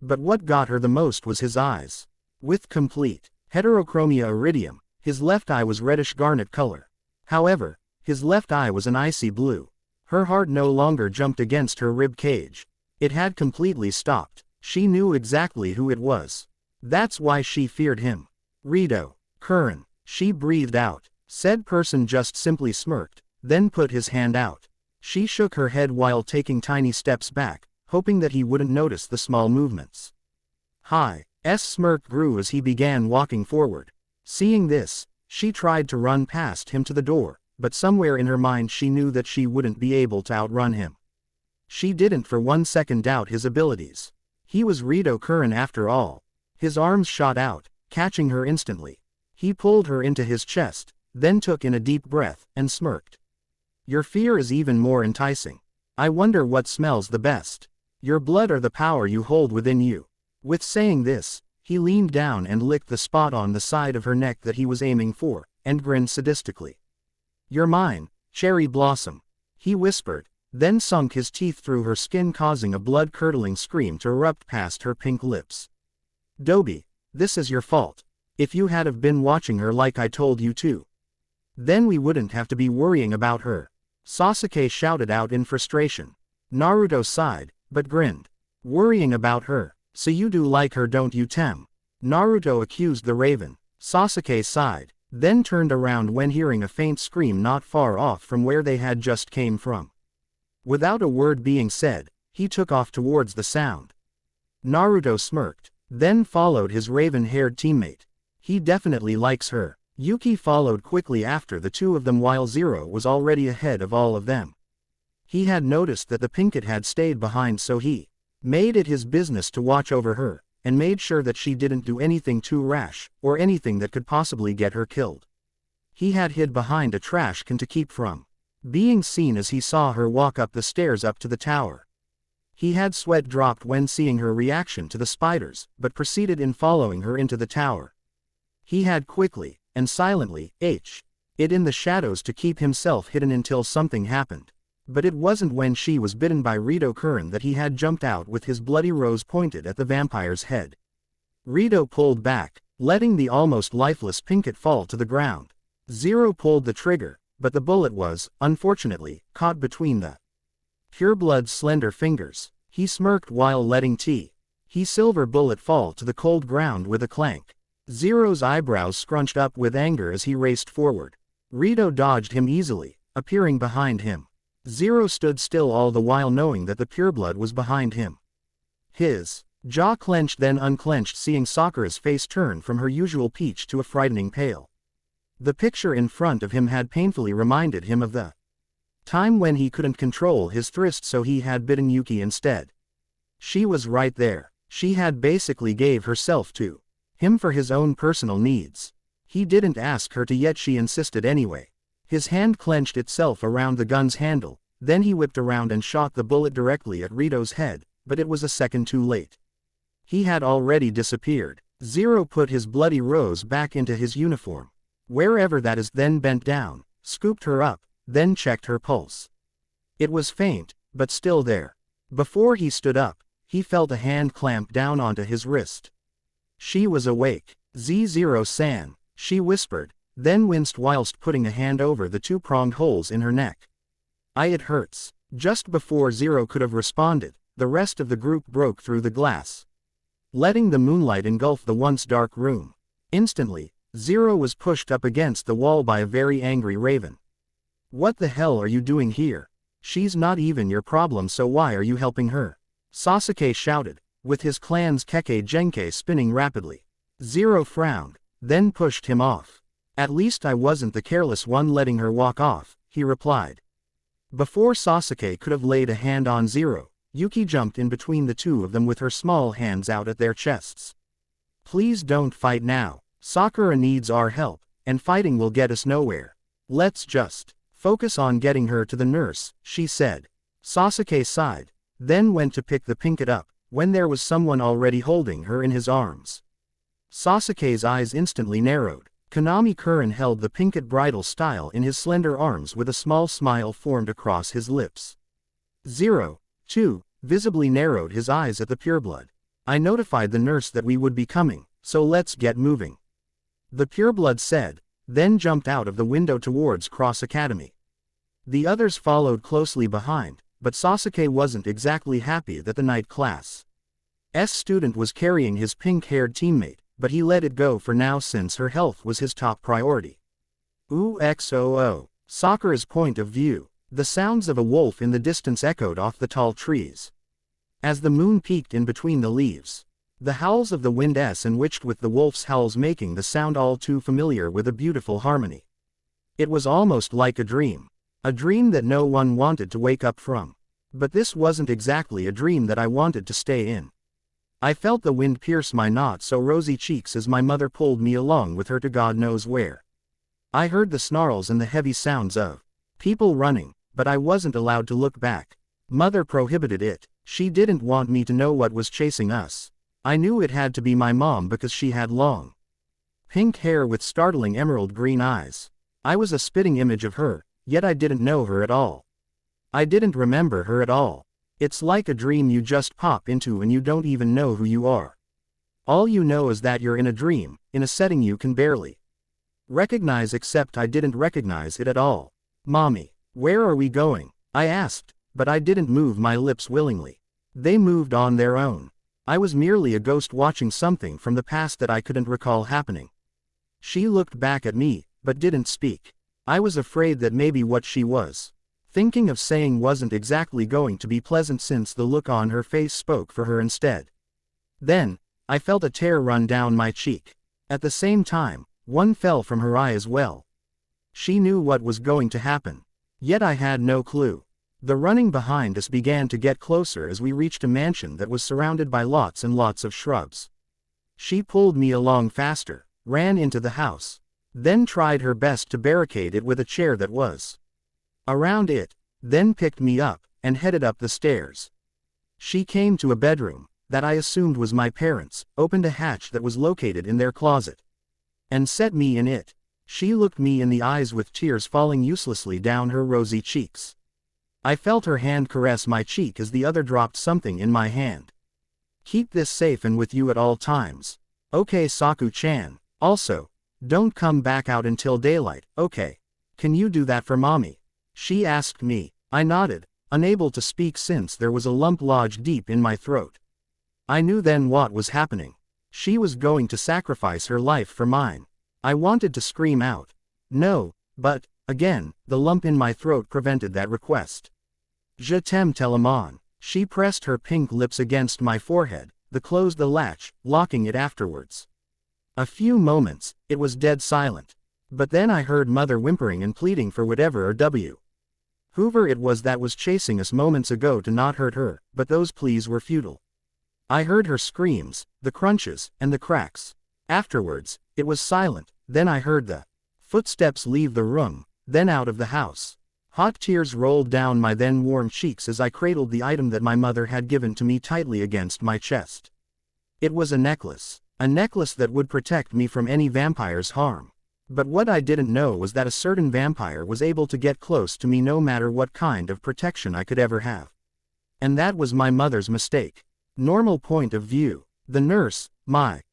But what got her the most was his eyes. With complete heterochromia iridium, his left eye was reddish garnet color. However, his left eye was an icy blue. Her heart no longer jumped against her rib cage. It had completely stopped. She knew exactly who it was. That's why she feared him. Rito Curran, she breathed out. Said person just simply smirked, then put his hand out. She shook her head while taking tiny steps back, hoping that he wouldn't notice the small movements. S smirk grew as he began walking forward. Seeing this, she tried to run past him to the door, but somewhere in her mind she knew that she wouldn't be able to outrun him. She didn't for 1 second doubt his abilities. He was Rito Curran after all. His arms shot out, catching her instantly. He pulled her into his chest, then took in a deep breath, and smirked. Your fear is even more enticing. I wonder what smells the best. Your blood or the power you hold within you. With saying this, he leaned down and licked the spot on the side of her neck that he was aiming for, and grinned sadistically. You're mine, cherry blossom, he whispered, then sunk his teeth through her skin, causing a blood-curdling scream to erupt past her pink lips. Dobie, this is your fault. If you had have been watching her like I told you to, then we wouldn't have to be worrying about her, Sasuke shouted out in frustration. Naruto sighed, but grinned. Worrying about her? So you do like her, don't you, Tem? Naruto accused the raven. Sasuke sighed, then turned around when hearing a faint scream not far off from where they had just came from. Without a word being said, he took off towards the sound. Naruto smirked, then followed his raven-haired teammate. He definitely likes her. Yuki followed quickly after the two of them while Zero was already ahead of all of them. He had noticed that the Pinkett had stayed behind, so he made it his business to watch over her, and made sure that she didn't do anything too rash, or anything that could possibly get her killed. He had hid behind a trash can to keep from being seen as he saw her walk up the stairs up to the tower. He had sweat dropped when seeing her reaction to the spiders, but proceeded in following her into the tower. He had quickly, and silently, it in the shadows to keep himself hidden until something happened. But it wasn't when she was bitten by Rito Curran that he had jumped out with his bloody rose pointed at the vampire's head. Rito pulled back, letting the almost lifeless Pinkett fall to the ground. Zero pulled the trigger, but the bullet was, unfortunately, caught between the pureblood's slender fingers. He smirked while letting his silver bullet fall to the cold ground with a clank. Zero's eyebrows scrunched up with anger as he raced forward. Rito dodged him easily, appearing behind him. Zero stood still all the while knowing that the pureblood was behind him. His jaw clenched then unclenched, seeing Sakura's face turn from her usual peach to a frightening pale. The picture in front of him had painfully reminded him of the time when he couldn't control his thirst, so he had bitten Yuki instead. She was right there. She had basically gave herself to him for his own personal needs. He didn't ask her to, yet she insisted anyway. His hand clenched itself around the gun's handle, then he whipped around and shot the bullet directly at Rito's head, but it was a second too late. He had already disappeared. Zero put his bloody rose back into his uniform, wherever that is, then bent down, scooped her up, then checked her pulse. It was faint, but still there. Before he stood up, he felt a hand clamp down onto his wrist. She was awake. Z0-san, she whispered, then winced whilst putting a hand over the two-pronged holes in her neck. It hurts. Just before Zero could have responded, the rest of the group broke through the glass, letting the moonlight engulf the once dark room. Instantly, Zero was pushed up against the wall by a very angry raven. "What the hell are you doing here? She's not even your problem, so why are you helping her?" Sasuke shouted, with his clan's Kekkei Genkai spinning rapidly. Zero frowned, then pushed him off. "At least I wasn't the careless one letting her walk off," he replied. Before Sasuke could have laid a hand on Zero, Yuki jumped in between the two of them with her small hands out at their chests. "Please don't fight now. Sakura needs our help, and fighting will get us nowhere. Let's just focus on getting her to the nurse," she said. Sasuke sighed, then went to pick the pinket up, when there was someone already holding her in his arms. Sasuke's eyes instantly narrowed. Konami Kurin held the pinket bridal style in his slender arms with a small smile formed across his lips. Zero, too, visibly narrowed his eyes at the pureblood. "I notified the nurse that we would be coming, so let's get moving," the pureblood said, then jumped out of the window towards Cross Academy. The others followed closely behind, but Sasuke wasn't exactly happy that the night class student was carrying his pink-haired teammate, but he let it go for now since her health was his top priority. XOO. Sakura's point of view. The sounds of a wolf in the distance echoed off the tall trees. As the moon peeked in between the leaves, the howls of the wind enriched with the wolf's howls, making the sound all too familiar with a beautiful harmony. It was almost like a dream that no one wanted to wake up from. But this wasn't exactly a dream that I wanted to stay in. I felt the wind pierce my not-so-rosy cheeks as my mother pulled me along with her to God knows where. I heard the snarls and the heavy sounds of people running, but I wasn't allowed to look back. Mother prohibited it. She didn't want me to know what was chasing us. I knew it had to be my mom because she had long pink hair with startling emerald green eyes. I was a spitting image of her, yet I didn't know her at all. I didn't remember her at all. It's like a dream you just pop into and you don't even know who you are. All you know is that you're in a dream, in a setting you can barely recognize, except I didn't recognize it at all. "Mommy, where are we going?" I asked, but I didn't move my lips willingly. They moved on their own. I was merely a ghost watching something from the past that I couldn't recall happening. She looked back at me, but didn't speak. I was afraid that maybe what she was thinking of saying wasn't exactly going to be pleasant, since the look on her face spoke for her instead. Then, I felt a tear run down my cheek. At the same time, one fell from her eye as well. She knew what was going to happen. Yet I had no clue. The running behind us began to get closer as we reached a mansion that was surrounded by lots and lots of shrubs. She pulled me along faster, ran into the house, then tried her best to barricade it with a chair that was around it, then picked me up, and headed up the stairs. She came to a bedroom, that I assumed was my parents', opened a hatch that was located in their closet, and set me in it. She looked me in the eyes with tears falling uselessly down her rosy cheeks. I felt her hand caress my cheek as the other dropped something in my hand. "Keep this safe and with you at all times. Okay, Saku-chan. Also, don't come back out until daylight, okay? Can you do that for mommy?" she asked me. I nodded, unable to speak since there was a lump lodged deep in my throat. I knew then what was happening. She was going to sacrifice her life for mine. I wanted to scream out no, but, again, the lump in my throat prevented that request. "Je t'aime tellement." She pressed her pink lips against my forehead, closed the latch, locking it afterwards. A few moments, it was dead silent. But then I heard mother whimpering and pleading for whatever or whoever it was that was chasing us moments ago to not hurt her, but those pleas were futile. I heard her screams, the crunches, and the cracks. Afterwards, it was silent, then I heard the footsteps leave the room, then out of the house. Hot tears rolled down my then warm cheeks as I cradled the item that my mother had given to me tightly against my chest. It was a necklace that would protect me from any vampire's harm. But what I didn't know was that a certain vampire was able to get close to me no matter what kind of protection I could ever have. And that was my mother's mistake. Normal point of view. The nurse,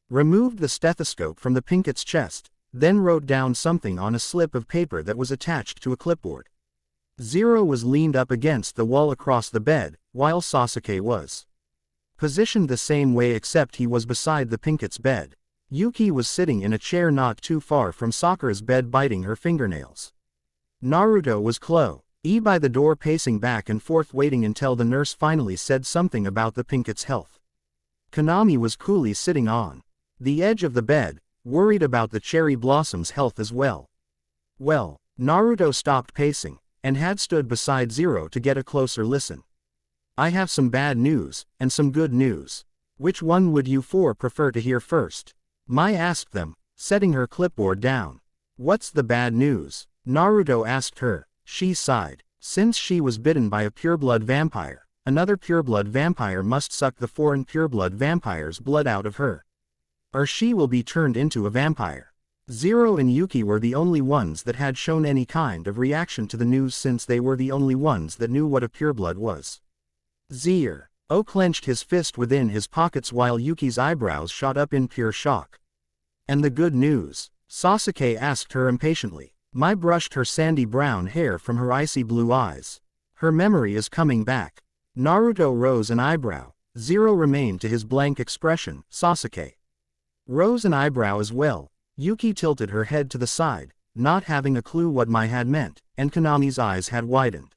removed the stethoscope from the Pinket's chest, then wrote down something on a slip of paper that was attached to a clipboard. Zero was leaned up against the wall across the bed, while Sasuke was positioned the same way except he was beside the Pinket's bed. Yuki was sitting in a chair not too far from Sakura's bed biting her fingernails. Naruto was by the door pacing back and forth waiting until the nurse finally said something about the Pinket's health. Konami was coolly sitting on the edge of the bed, worried about the cherry blossom's health as well. Well, Naruto stopped pacing, and had stood beside Zero to get a closer listen. I have some bad news, and some good news. Which one would you four prefer to hear first? Mai asked them, setting her clipboard down. What's the bad news? Naruto asked her. She sighed. Since she was bitten by a pureblood vampire, another pureblood vampire must suck the foreign pureblood vampire's blood out of her, or she will be turned into a vampire. Zero and Yuki were the only ones that had shown any kind of reaction to the news since they were the only ones that knew what a pureblood was. Zero clenched his fist within his pockets while Yuki's eyebrows shot up in pure shock. And the good news? Sasuke asked her impatiently. Mai brushed her sandy brown hair from her icy blue eyes. Her memory is coming back. Naruto rose an eyebrow. Zero remained to his blank expression. Sasuke rose an eyebrow as well. Yuki tilted her head to the side, not having a clue what Mai had meant, and Konami's eyes had widened.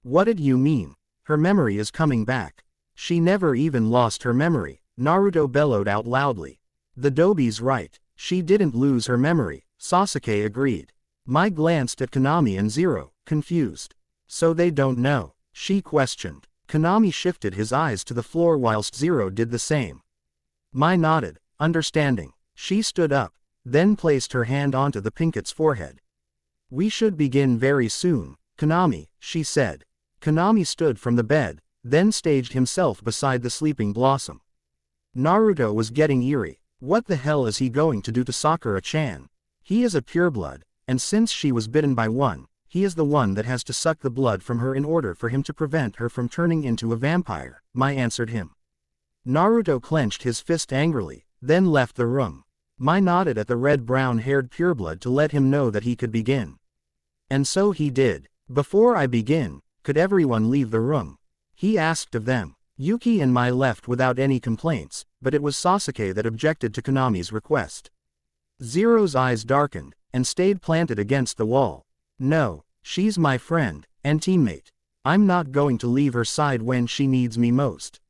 What did you mean? Her memory is coming back. She never even lost her memory, Naruto bellowed out loudly. The Dobi's right, she didn't lose her memory, Sasuke agreed. Mai glanced at Konami and Zero, confused. So they don't know? She questioned. Konami shifted his eyes to the floor whilst Zero did the same. Mai nodded, understanding. She stood up, then placed her hand onto the Pinket's forehead. We should begin very soon, Konami, she said. Konami stood from the bed, then staged himself beside the sleeping Blossom. Naruto was getting eerie. What the hell is he going to do to Sakura-chan? He is a pureblood, and since she was bitten by one, he is the one that has to suck the blood from her in order for him to prevent her from turning into a vampire, Mai answered him. Naruto clenched his fist angrily, then left the room. Mai nodded at the red-brown-haired pureblood to let him know that he could begin. And so he did. Before I begin, could everyone leave the room? He asked of them. Yuki and Mai left without any complaints, but it was Sasuke that objected to Konami's request. Zero's eyes darkened, and stayed planted against the wall. No, she's my friend, and teammate. I'm not going to leave her side when she needs me most.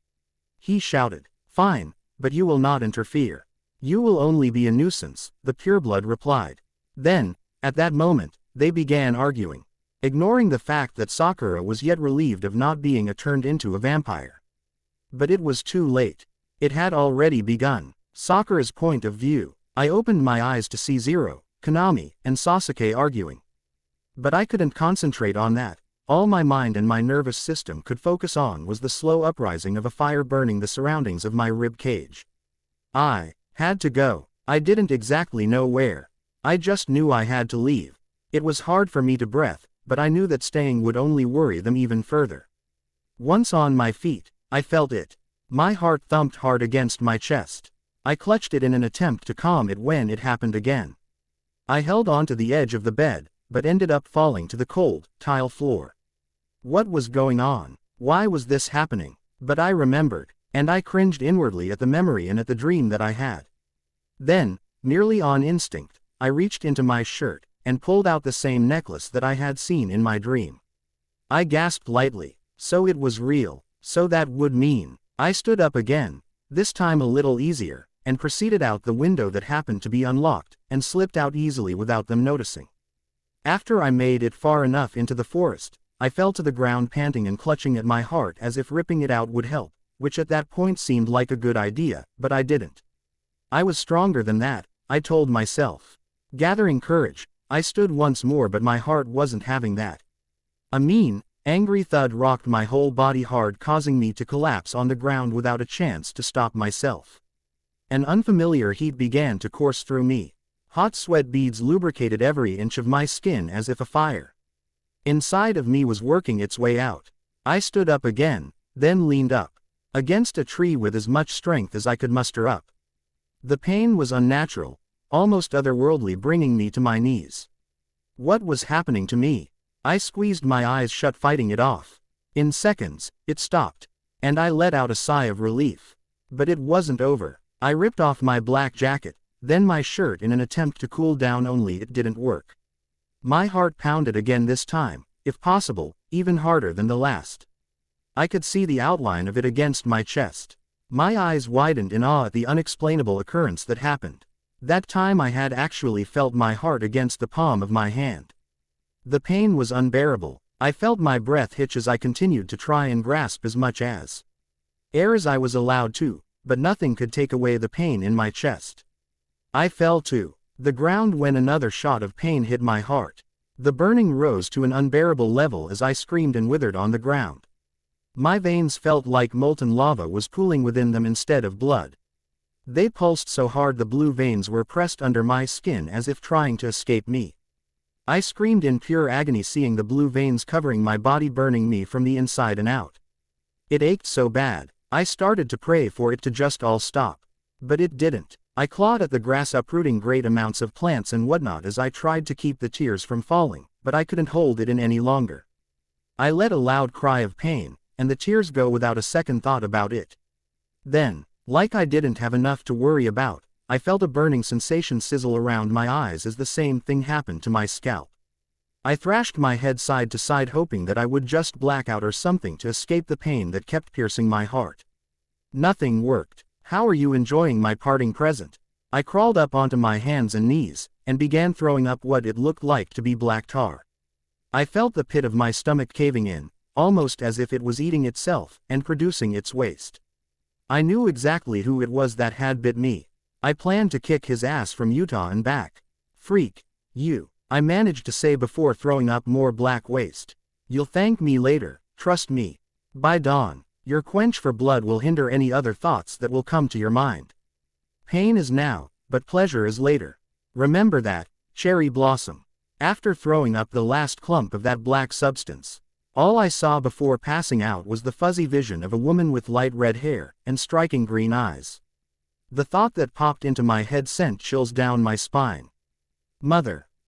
He shouted. Fine, but you will not interfere. You will only be a nuisance, the pureblood replied. Then, at that moment, they began arguing, ignoring the fact that Sakura was yet relieved of not being turned into a vampire. But it was too late. It had already begun. Sakura's point of view. I opened my eyes to see Zero, Konami, and Sasuke arguing. But I couldn't concentrate on that. All my mind and my nervous system could focus on was the slow uprising of a fire burning the surroundings of my rib cage. I had to go. I didn't exactly know where. I just knew I had to leave. It was hard for me to breathe, but I knew that staying would only worry them even further. Once on my feet, I felt it. My heart thumped hard against my chest. I clutched it in an attempt to calm it when it happened again. I held onto the edge of the bed, but ended up falling to the cold, tile floor. What was going on? Why was this happening? But I remembered, and I cringed inwardly at the memory and at the dream that I had. Then, nearly on instinct, I reached into my shirt, and pulled out the same necklace that I had seen in my dream. I gasped lightly. So it was real. So that would mean. I stood up again, this time a little easier, and proceeded out the window that happened to be unlocked, and slipped out easily without them noticing. After I made it far enough into the forest, I fell to the ground panting and clutching at my heart as if ripping it out would help, which at that point seemed like a good idea, but I didn't. I was stronger than that, I told myself. Gathering courage, I stood once more, but my heart wasn't having that. A mean, angry thud rocked my whole body hard, causing me to collapse on the ground without a chance to stop myself. An unfamiliar heat began to course through me. Hot sweat beads lubricated every inch of my skin as if a fire inside of me was working its way out. I stood up again, then leaned up against a tree with as much strength as I could muster up. The pain was unnatural, almost otherworldly, bringing me to my knees. What was happening to me? I squeezed my eyes shut, fighting it off. In seconds, it stopped, and I let out a sigh of relief. But it wasn't over. I ripped off my black jacket, then my shirt in an attempt to cool down, only it didn't work. My heart pounded again, this time, if possible, even harder than the last. I could see the outline of it against my chest. My eyes widened in awe at the unexplainable occurrence that happened. That time I had actually felt my heart against the palm of my hand. The pain was unbearable. I felt my breath hitch as I continued to try and grasp as much air as I was allowed to, but nothing could take away the pain in my chest. I fell to the ground when another shot of pain hit my heart. The burning rose to an unbearable level as I screamed and withered on the ground. My veins felt like molten lava was pooling within them instead of blood. They pulsed so hard the blue veins were pressed under my skin as if trying to escape me. I screamed in pure agony, seeing the blue veins covering my body, burning me from the inside and out. It ached so bad, I started to pray for it to just all stop. But it didn't. I clawed at the grass, uprooting great amounts of plants and whatnot as I tried to keep the tears from falling, but I couldn't hold it in any longer. I let a loud cry of pain, and the tears go without a second thought about it. Then, like I didn't have enough to worry about, I felt a burning sensation sizzle around my eyes as the same thing happened to my scalp. I thrashed my head side to side, hoping that I would just black out or something to escape the pain that kept piercing my heart. Nothing worked. How are you enjoying my parting present? I crawled up onto my hands and knees, and began throwing up what it looked like to be black tar. I felt the pit of my stomach caving in, almost as if it was eating itself, and producing its waste. I knew exactly who it was that had bit me. I planned to kick his ass from Utah and back. Freak, you, I managed to say before throwing up more black waste. You'll thank me later, trust me. By dawn, your quench for blood will hinder any other thoughts that will come to your mind. Pain is now, but pleasure is later. Remember that, cherry blossom. After throwing up the last clump of that black substance, all I saw before passing out was the fuzzy vision of a woman with light red hair and striking green eyes. The thought that popped into my head sent chills down my spine. Mother.